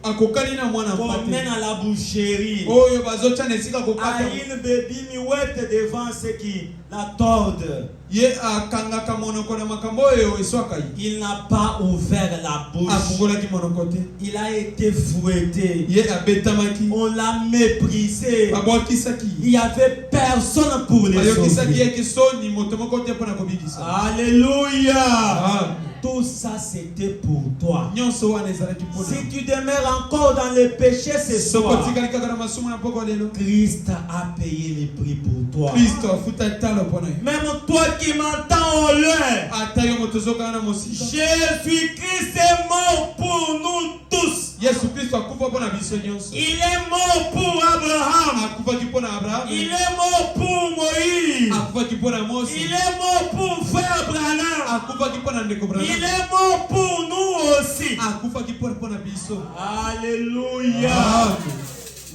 akokani na mwana qu'on mpate mène à la boucherie, oyo bazotya na esika à kokata une baby miouette devant ceux qui la tordent. ye akangaka monoko na makambo oyo eswaka ye. Il n'a pas ouvert la bouche. afungolaki monoko te. Il a été fouetté. ye abetamaki On l'a méprisé. babwakisaki Il n'y avait personne pour les bayokisaki sauver. yeki soni moto moko te mpona kobikisa. Alléluia. Tout ça c'était pour toi. nyonso wana ezalaki mpona Si tu demeures encore dans le péché ce soko soir, otikali kaka na masumu na poko lelo Christ a payé le prix pour toi. kristo afuta talo mpona ye. Même toi qui m'entends au loin, ata yo moto ozokanga na mosika Jésus-Christ est mort pour nous tous. yesu kristo akufa mpona biso nyonso. Il est mort pour Abraham. akufaki mpona abraham Il est mort pour Moïse. akufaki mpona mosi Il est mort pour frère Branham. akufaki mpona ndeko Il branham est mort pour nous aussi. akufaki mpona biso. Alléluia. Amen.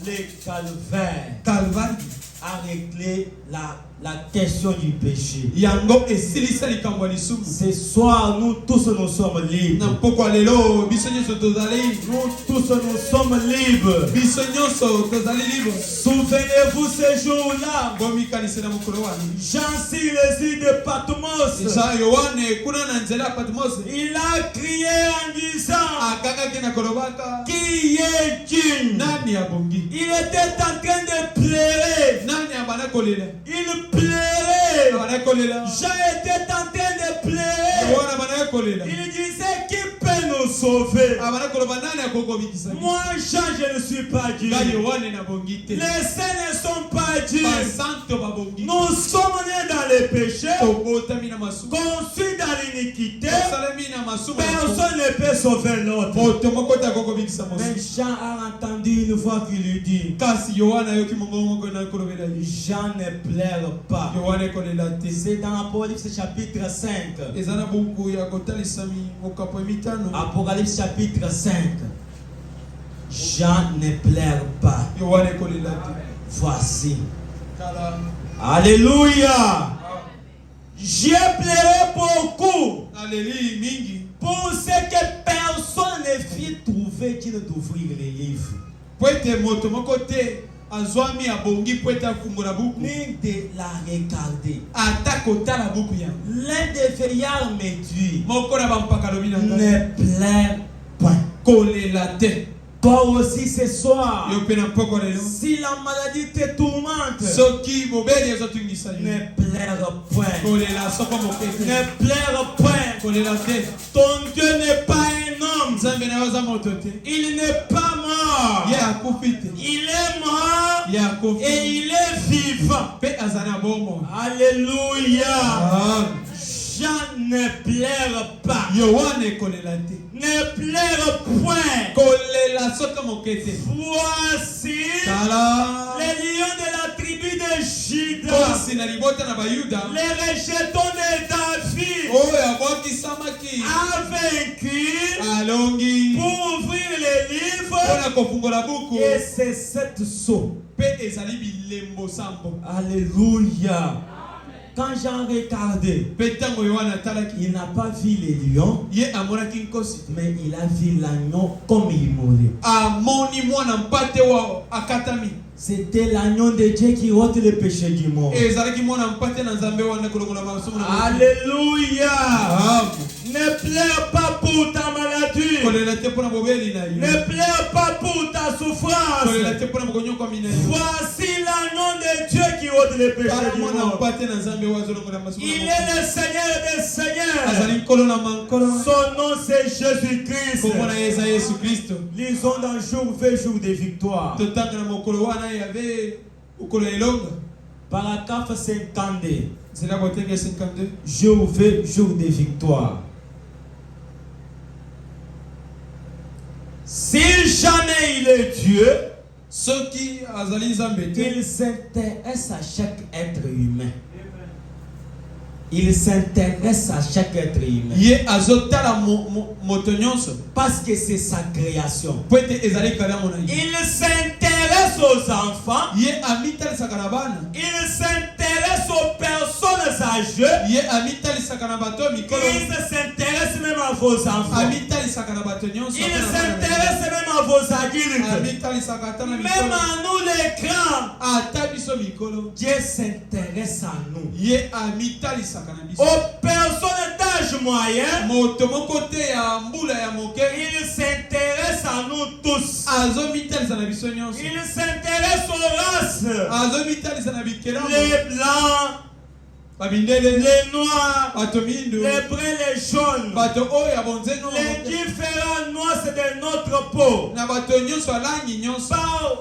Le calvaire kalvari a réglé la question du péché. yango esilisa likambo ya lisumu. Ce soir, nous tous nous sommes na libres. mpoko ya lelo biso nyonso tozali Nous tous nous sommes libres. biso nyonso tozali libre. Souvenez-vous ce jour-là, bomikanisi na mokolo wana Jean sur les îles de Patmos, eza yohane kuna na nzela ya patmos il a crié en disant, akangaki na kolobaka qui est digne? nani abongi Il était en train de pleurer. nani abana kolela Il pleurait. abana kolela Jean était en train de pleurer. yohane abana kolela Il disait, qui peut nous sauver? abana koloba nani akokobikisa Moi, Jean, je ne suis pas Dieu. nga yohane nabongi te Les saints ne sont pas Dieu. basanto babongi Nous sommes nés dans le péché, tobotami na masumu conçus dans l'iniquité. tosalemi na masumu Personne ne peut sauver l'autre. moto moko te akokobikisa Mais mosusu Jean a entendu une fois qu'il lui dit, kasi yohane ayoki mongongo moko na kolobela ye Jean ne pleure pas. yohane kolela te. C'est dans Apocalypse chapitre 5. eza na buku ya kotalisami mokapo ya mitano Apocalypse chapitre 5. Jean ne pleure pas. yohane kolela te. Voici. Kala Alléluia. J'ai pleuré beaucoup aleli mingi pour ce que personne ne fit trouver digne d'ouvrir les livres, po ete moto moko te azwami abongi po ete afungola buku ni de la regarder. ata kotala buku yango. L'un des vieillards me dit, moko na bampaka lobi na ngai ne pleure point. kolela te. Toi aussi ce soir, yo mpe na mpoko lelo si la maladie te tourmente, soki bobeli ezotungisa yo ne pleure point. kolela soko moke te. Ne pleure point. kolela te. Ton Dieu n'est pas un homme. nzambe na yo aza moto te. Il n'est pas mort. ye akufi te. Il est mort ye akufi et il est vivant. mpe aza na bomoi. Alléluia. Jean ne pleure pas. yohane kolela te. Ne pleure point. kolela soko moke te. Voici tala les lions de la tribu de Juda, kosi na libota na bayuda les rejetons de David, oyo abwakisamaki a vaincu alongi pour ouvrir les livres. mpona kofungola buku Et c'est cette sceau. mpe ezali bilembo sambo. Alléluia. Quand Jean regardait, mpe ntango yohane atalaki il n'a pas vu les lions, ye amonaki nkosi mais il a vu l'agneau comme il mourait. amoni mwana mpate wa akatami. C'était l'agneau de Dieu qui ôte le péché du monde. ezalaki mwana mpate na nzambe wana kolongola masumu na moto. Alléluia. Amen. Ne pleure pas pour ta maladie. kolela te mpona bobeli na yo. Ne pleure pas pour ta souffrance. kolela te mpona mokonyokami na yo. Voici l'agneau de Dieu qui ôte le péché tala du mwana monde. mpate na nzambe oyo azolongola masumu na Il moto. est le Seigneur des seigneurs. azali nkolo na mankolo. Son nom c'est Jésus-Christ. kombo na ye eza yesu kristo. Lisons dans jour 20 jours de victoire. totanga na mokolo wana yave okolo ya elonga. Paragraphe 52. nzela botenge 52. Jour 20 jours de victoire. Si jamais il est Dieu, soki azali nzambe te il s'intéresse à chaque être humain. Il s'intéresse à chaque être humain. ye azotala moto nyonso Parce que c'est sa création. po ete ezali kala mona ye Il s'intéresse aux enfants. ye amitalisaka na bana Il s'intéresse aux personnes âgées. ye amitalisaka na bato mikolo Il s'intéresse même à vos enfants. amitalisaka na bato nyonso Il s'intéresse même à vos adultes. amitalisaka ata na Même mikolo à nous les grands. ata biso mikolo Dieu s'intéresse à nous. ye amitalisaka na biso Aux personnes d'âge moyen, moto moko te ya mbula ya moke il s'intéresse à nous tous. azomitalisa na biso nyonso Il s'intéresse aux races. azomitalisa na bikelamu Les blancs, babindele les noirs, bato mindo les bruns, les jaunes. bato oyo ya bonzengo Les différents nuances de notre peau. na bato nyonso ya langi nyonso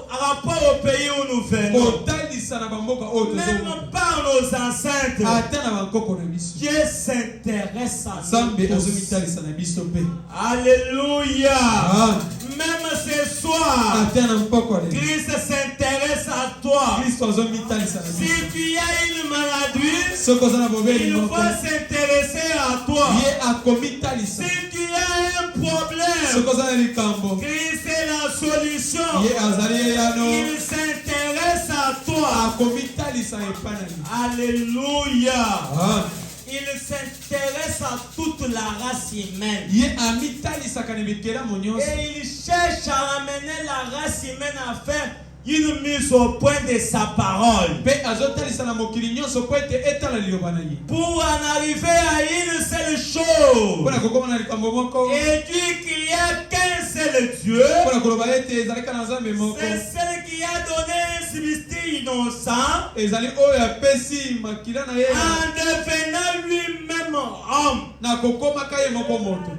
Par rapport au pays où nous venons. kotalisa na bamboka oyo Même tozomona par nos ancêtres. ata na bankoko na biso Dieu s'intéresse à nzambe nous tous. azomitalisa na biso mpe Alléluia. Ah, Même ce soir, ata na mpoko ale Christ s'intéresse à toi. kristo azomitalisa na Si biso tu as une maladie, soki oza na bobeli il moko faut s'intéresser à toi. ye akomitalisa Si tu as un problème, soki oza na likambo Christ est la solution. ye azali ye yano Il s'intéresse à toi. akomitalisa epai na yo Alléluia. Ah, Il s'intéresse à toute la race humaine. ye amitalisaka na bikelamu nyonso Et il cherche à ramener la race humaine à faire une mise au point de sa parole. mpe azotalisa na mokili nyonso po ete etala liloba na ye Pour en arriver à une seule chose. mpona kokóma na likambo moko Et dit qu'il n'y a qu'un seul Dieu. mpona koloba ete ezalika na nzambe moko C'est celui qui a donné un substitut innocent ezali oyo apesi makila na ye en devenant lui-même homme. na kokomaka ye moko moto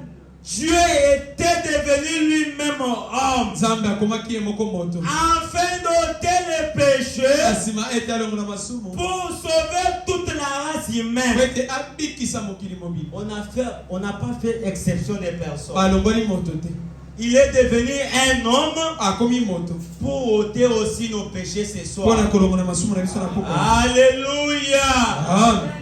Dieu était devenu lui-même homme nzambe akomaki ye moko moto afin d'ôter les péchés na nsima ete alongola masumu pour sauver toute la race po humaine. ete abikisa mokili mobili On n'a pas fait exception des personnes. balongoli moto te Il est devenu un homme akomi moto pour ôter aussi nos péchés ce soir. mpona kolongola masumu na biso na poko Alléluia.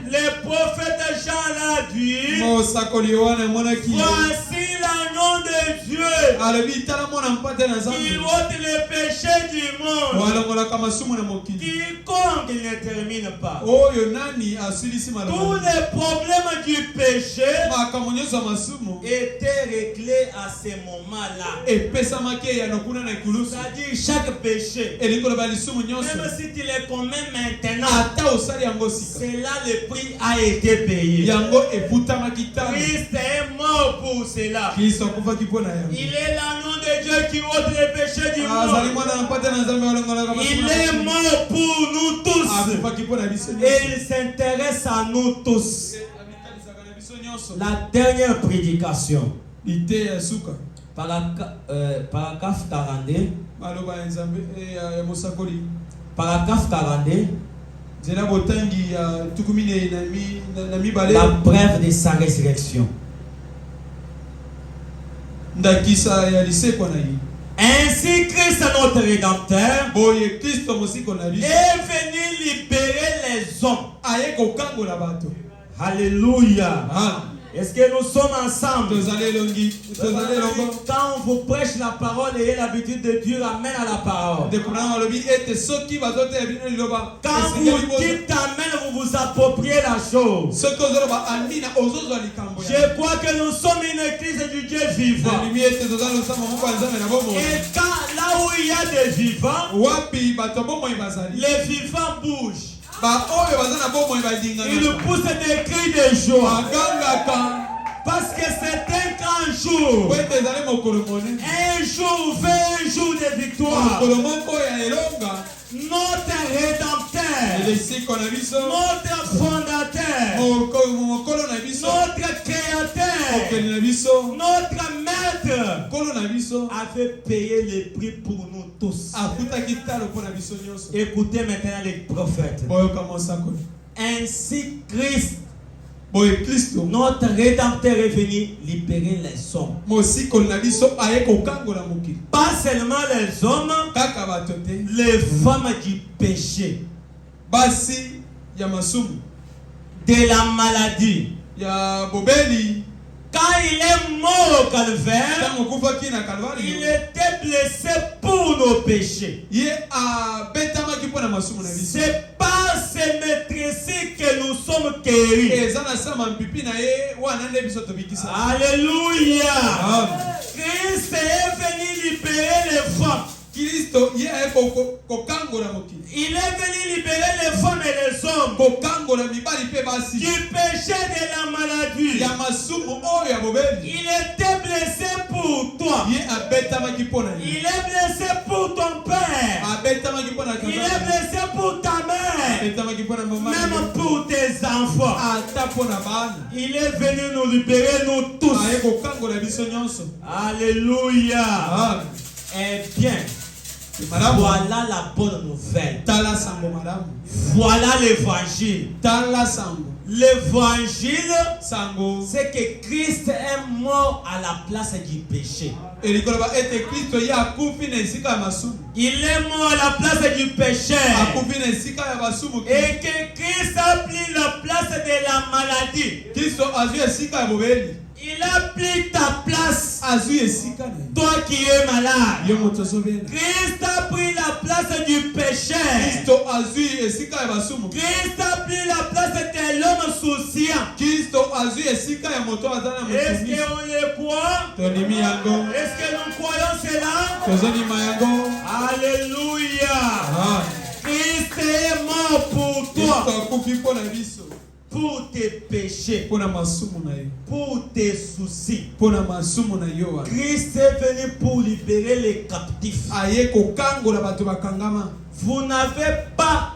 Le prophète Jean l'a dit. mosakoli wana emonaki Voici l'agneau de Dieu alobi tala mwana mpate na qui nzambe ôte les péchés du monde. alongolaka masumu na mokili Quiconque il ne termine pas. oyo nani asilisi Tous maloba les problèmes du péché makambo nyonso ya masumu étaient réglés à ce moment-là. epesamaki eyano kuna na ekulusu C'est-à-dire chaque péché. elingi koloba lisumu nyonso Même si tu les commets maintenant, ata osali yango sika c'est là le prix a été payé. yango ebutamaki tano Christ est mort pour cela. kristo akufaki mpo na yango Il est l'agneau de Dieu qui ôte les péchés du azali monde. mwana na mpate na nzambe alongolaka Il est mort pour nous tous. akufaki mpo na biso Et il s'intéresse à nous tous. amitalisaka na biso nyonso La dernière prédication, lite ya suka paragraphe 42, maloba ya nzambe ya mosakoli paragraphe 42, nzela botangi ya tuku minei na mibale la preuve de sa résurrection. ndakisa ya lisekwa na ye Ainsi, Christ, notre Rédempteur, boye kristo mosiko na biso est venu libérer les hommes. aye kokangola bato Alléluia. Ah, Est-ce que nous sommes ensemble? tozali elongi tozali elongo Quand on vous prêche la parole, ayez l'habitude de Dieu ramène à la parole. ndekunanga alobi ete soki bazoteya bino liloba Quand vous dites amen, vous vous appropriez la chose. soki ozoloba amina ozozwa likambo ya Je crois que nous sommes une église du Dieu vivant. nalimi ete toza losama moko ya nzambe na bomoi Et quand là où il y a des vivants, wapi bato bomoi bazali les vivants bougent. baoyo baza na bomoi Ils badingana poussent des cris de joie. bagangaka Parce que c'est un grand jour. po ete ezali mokolo monene Un jour fait un jour de victoire. mokolo moko ya elonga Notre Rédempteur, elesiko na biso notre fondateur, mokolo na biso notre créateur, mokeli na biso notre maître nkolo na biso avait payé le prix pour nous tous. afutaki talo mpo na biso nyonso Écoutez maintenant les prophètes. boyoka mosakoli Ainsi Christ, boye Kristo notre Rédempteur est venu libérer les hommes. mosikoli na biso aye kokangola mokili Pas seulement les hommes, kaka bato te les femmes du péché, basi ya masumu de la maladie. ya bobeli. Quand il est mort au calvaire, Ntango akufaki na il Kalvari était blessé pour nos péchés. ye abetamaki mpo na masumu na biso. C'est par ces maîtrises que nous sommes guéris. eza na sama mpipi na ye wana nde biso tobikisa. Alléluia. Amen. Christ est venu libérer les femmes. Kristo ye aye kokangola mokili Il est venu libérer les femmes et les hommes kokangola mibali mpe basi du péché de la maladie. ya masumu oyo ya bobeli. Il était blessé pour toi. ye abetamaki mpo na ye. Il est blessé pour ton père. abetamaki mpo na Il est blessé pour ta mère. abetamaki mpo na mama Même pour tes enfants. ata mpo na bana. Il est venu nous libérer, nous tous. aye kokangola biso nyonso. Alléluia. Amen. Eh bien, Madame, voilà la bonne nouvelle. tala sango madame. Voilà l'évangile. Tala sango. L'évangile, Sango. c'est que Christ est mort à la place du péché. Elikoloba ete Kristo ye akufi na esika ya masumu. Il est mort à la place du péché. Akufi na esika ya masumu. Et que Christ a pris la place de la maladie. Kristo azwi esika ya bobeli. Il a pris ta place. Azwi esika na ye. Toi qui es malade. Yo moto azobela. Christ a pris la place du péché. Kristo azwi esika ya basumu. Christ a pris la place de l'homme souciant. Kristo azwi esika ya moto aza na Est-ce moto. qu'on le croit? Tondimi yango. Est-ce que nous croyons cela? Tozondima yango. Alléluia. Ah. Christ est mort pour Kristo toi, akufi mpo na biso. pour tes péchés, Mpo na masumu na ye. pour tes soucis. Mpo na masumu na yo wana. Christ est venu pour libérer les captifs. Aye kokangola bato bakangama. Vous n'avez pas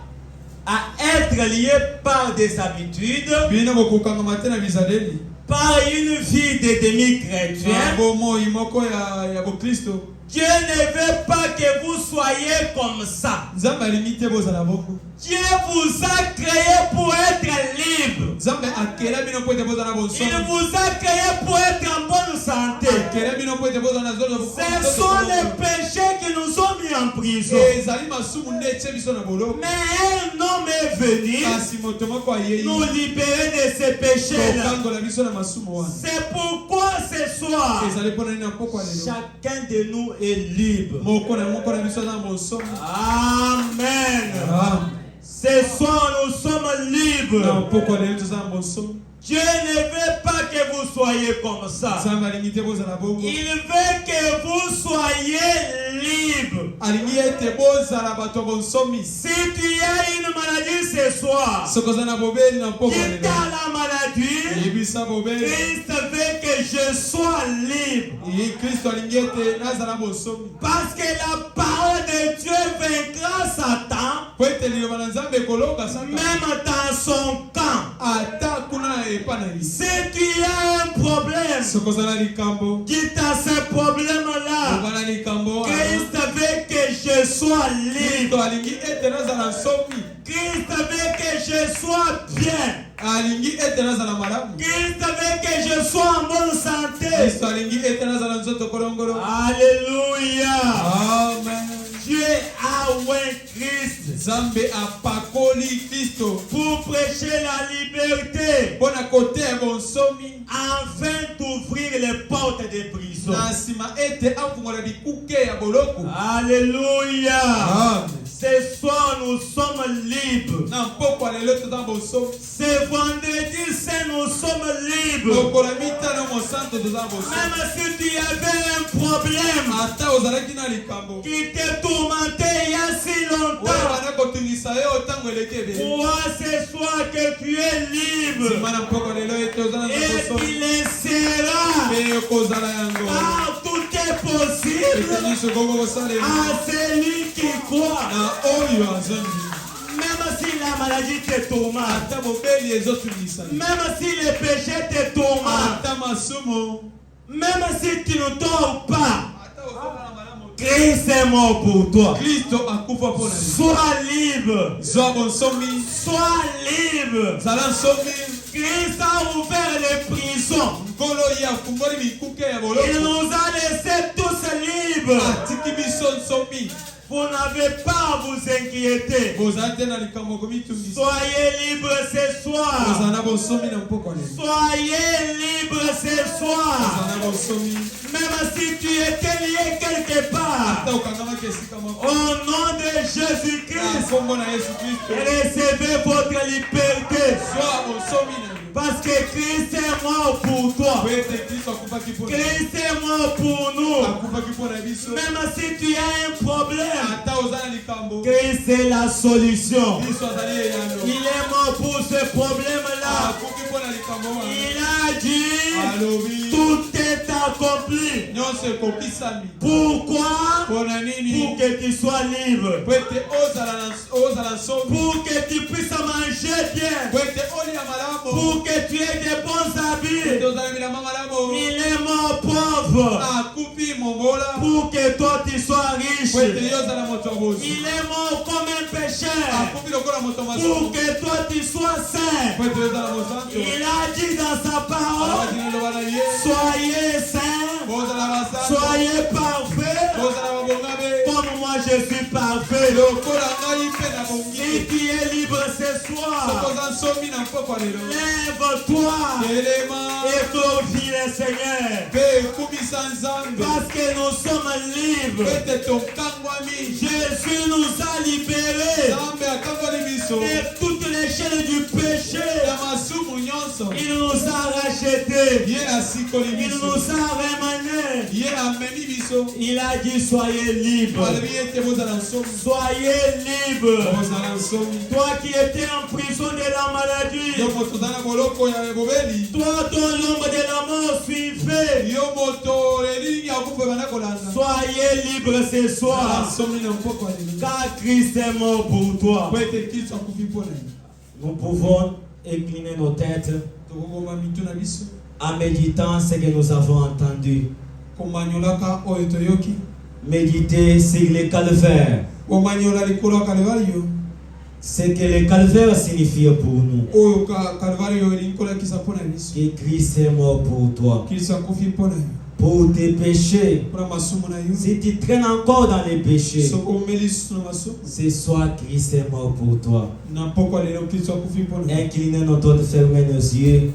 à être lié par des habitudes, Bino bokokangama te na bizaleli. par une vie de demi-chrétien. Bomoi moko ya bokristo. Dieu ne veut pas que vous soyez comme ça. Nzambe alingi te bozala bongo. Dieu vous a créé pour être libre. Nzambe akela bino po ete bozala bonsomi. Il vous a créé pour être en bonne santé. Akela bino po ete bozala na zolo. Ce sont les péchés qui nous ont mis en prison. Ezali masumu nde etie biso na boloko. Mais un homme est venu Kasi moto moko ayei. nous libérer de ces péchés-là. Kokangola biso na masumu wana. C'est pourquoi ce soir, Ezali mpona nini na pokwa lelo. chacun de nous est libre. Moko na biso aza na bonsomi. Amen. Amen. Ce soir, nous sommes libres. Na pokwa lelo toza na bonsomi. Dieu ne veut pas que vous soyez comme ça. Nzambe alingi te bozala bongo. Il veut que vous soyez libres. Alingi ete bozala bato bonsomi. Si tu as une maladie ce soir, Soki oza na bobeli na pokwa quitte lelo. la maladie, Yebisa bobeli. Christ veut que je sois libre. Ye Kristo alingi ete nazala bonsomi. Parce que la parole de Dieu vaincra Satan, Po ete liloba na Nzambe ekolonga Satan. même dans son camp. Ata kuna epa na ye. Si tu as un problème, Soki oza na likambo. quitte à ce problème-là, Oza na likambo. Christ veut que je sois libre. Kristo alingi ete nazala nsomi. Christ veut que je sois bien. Alingi ete nazala malamu. Christ veut que je sois en bonne santé. Kristo alingi ete nazala nzoto kolongolo. Alléluia. Amen. Dieu a oint Christ Nzambe apakoli Kristo pour prêcher la liberté, mpona koteya bonsomi afin d'ouvrir les portes des prisons. na nsima ete afungola bikuke ya boloko. Alléluia. Amen. Ce soir, nous sommes libres. Na mpokwa lelo toza bonsomi. Ce vendredi saint, nous sommes libres. Lokola mitano mosanto toza bonsomi. Même si tu avais un problème Ata ozalaki na likambo qui te tourmentait il y a si oyo longtemps, bana kotungisa yo ntango eleki ebele. vois ce soir que tu es libre. Nsima na mpokwa lelo ete oza na Et bonsomi. il le sera. Mpe okozala yango. Car tout est Ete possible nyonso koko kosalela à celui qui croit. na oyo azongi. Même si la maladie te tourmente, Ata bobeli ezotungisa yo. même si le péché te tourmente, Ata masumu. même si tu ne tords pas, Ata ozala na malamu. Christ est mort pour toi. Kristo akufa mpona yo. Sois libre. Zwa bonsomi. Sois libre. Zala nsomi. Christ a ouvert les prisons. nkolo ye afungoli bikuke ya Il boloko nous a laissés tous libres. atiki biso nsomi Vous n'avez pas à vous inquiéter. bozala te na likambo komitungisa Soyez libres ce soir. bozala na bonsomi na mpoko lelo Soyez libres ce soir. bozala na bonsomi Même si tu étais lié quelque part. ata okangamaki esika moko Au nom de na Jésus-Christ, nkombo na yesu kristo recevez votre liberté. zwa bonsomi na yo Parce que Christ est mort pour toi. po ete kristo akufaki mpo na Christ est mort pour nous. akufaki mpo na biso Même si tu as un problème, ata oza na likambo Christ est la solution. biso azali eyano Il est mort pour ce problème-là. akufi mpo na likambo wana Il a dit, alobi tout est accompli. nyonso ekokisami Pourquoi? mpo na nini Pour que tu sois libre. po ete ozala nsomi Pour que tu puisses manger bien. po ete olia malamu Pour que tu aies de bons ete habits. ozala bilamba malamu Il est mort pauvre. akufi mongola Pour que toi tu sois po ete riche. yo ozala moto ya bosi Il est mort comme un pécheur. akufi lokola moto ya Pour masumu que toi tu sois saint. po ete yo ozala mosantu Il a dit dans sa parole, alobaki na loba na ye soyez saints, bozala basantu soyez parfaits, bozala babongabe comme moi je suis parfait. lokola ngai mpe na bongi Si tu es libre ce soki soir, oza nsomi na mpoko ya lelo lève-toi elema et glorifie le Seigneur. mpe ekumisa nzambe Parce que nous sommes po libres. ete tokangwami Jésus nous a libérés nzambe akangwani biso de toutes les chaînes du péché. ya masumu nyonso Il nous a rachetés. ye asikoli Il biso nous a ramenés. ye amemi biso Il a dit soyez libres. alobi ete bozala nsomi Soyez libres. bozala nsomi Toi qui étais en prison de la maladie. yo moto oza na boloko ya bobeli Toi dont l'ombre de la mort suivait. yo moto elingi akufa ebanda kolanda Soyez libres ce soir. nsomi na mpoko ya lelo Car Christ est mort pour toi. po ete kristo akufi mpo na yo Nous pouvons incliner nos têtes tokokoma mito na biso en méditant ce que nous avons entendu. komanyolaka oyo toyoki Méditer sur le calvaire. komanyola likolo ya kalvario Ce que le calvaire signifie pour nous. oyo kalvario elingi kolakisa mpo na biso Que Christ est mort pour toi. kristo akufi mpo na yo Pour tes péchés. mpo na masumu na yo Si tu traînes encore dans les péchés, soki omeli lisusu na masumu ce soir Christ est mort pour toi. na mpoko ya lelo kristo akufi mpo na yo Inclinez nos têtes, fermez nos yeux.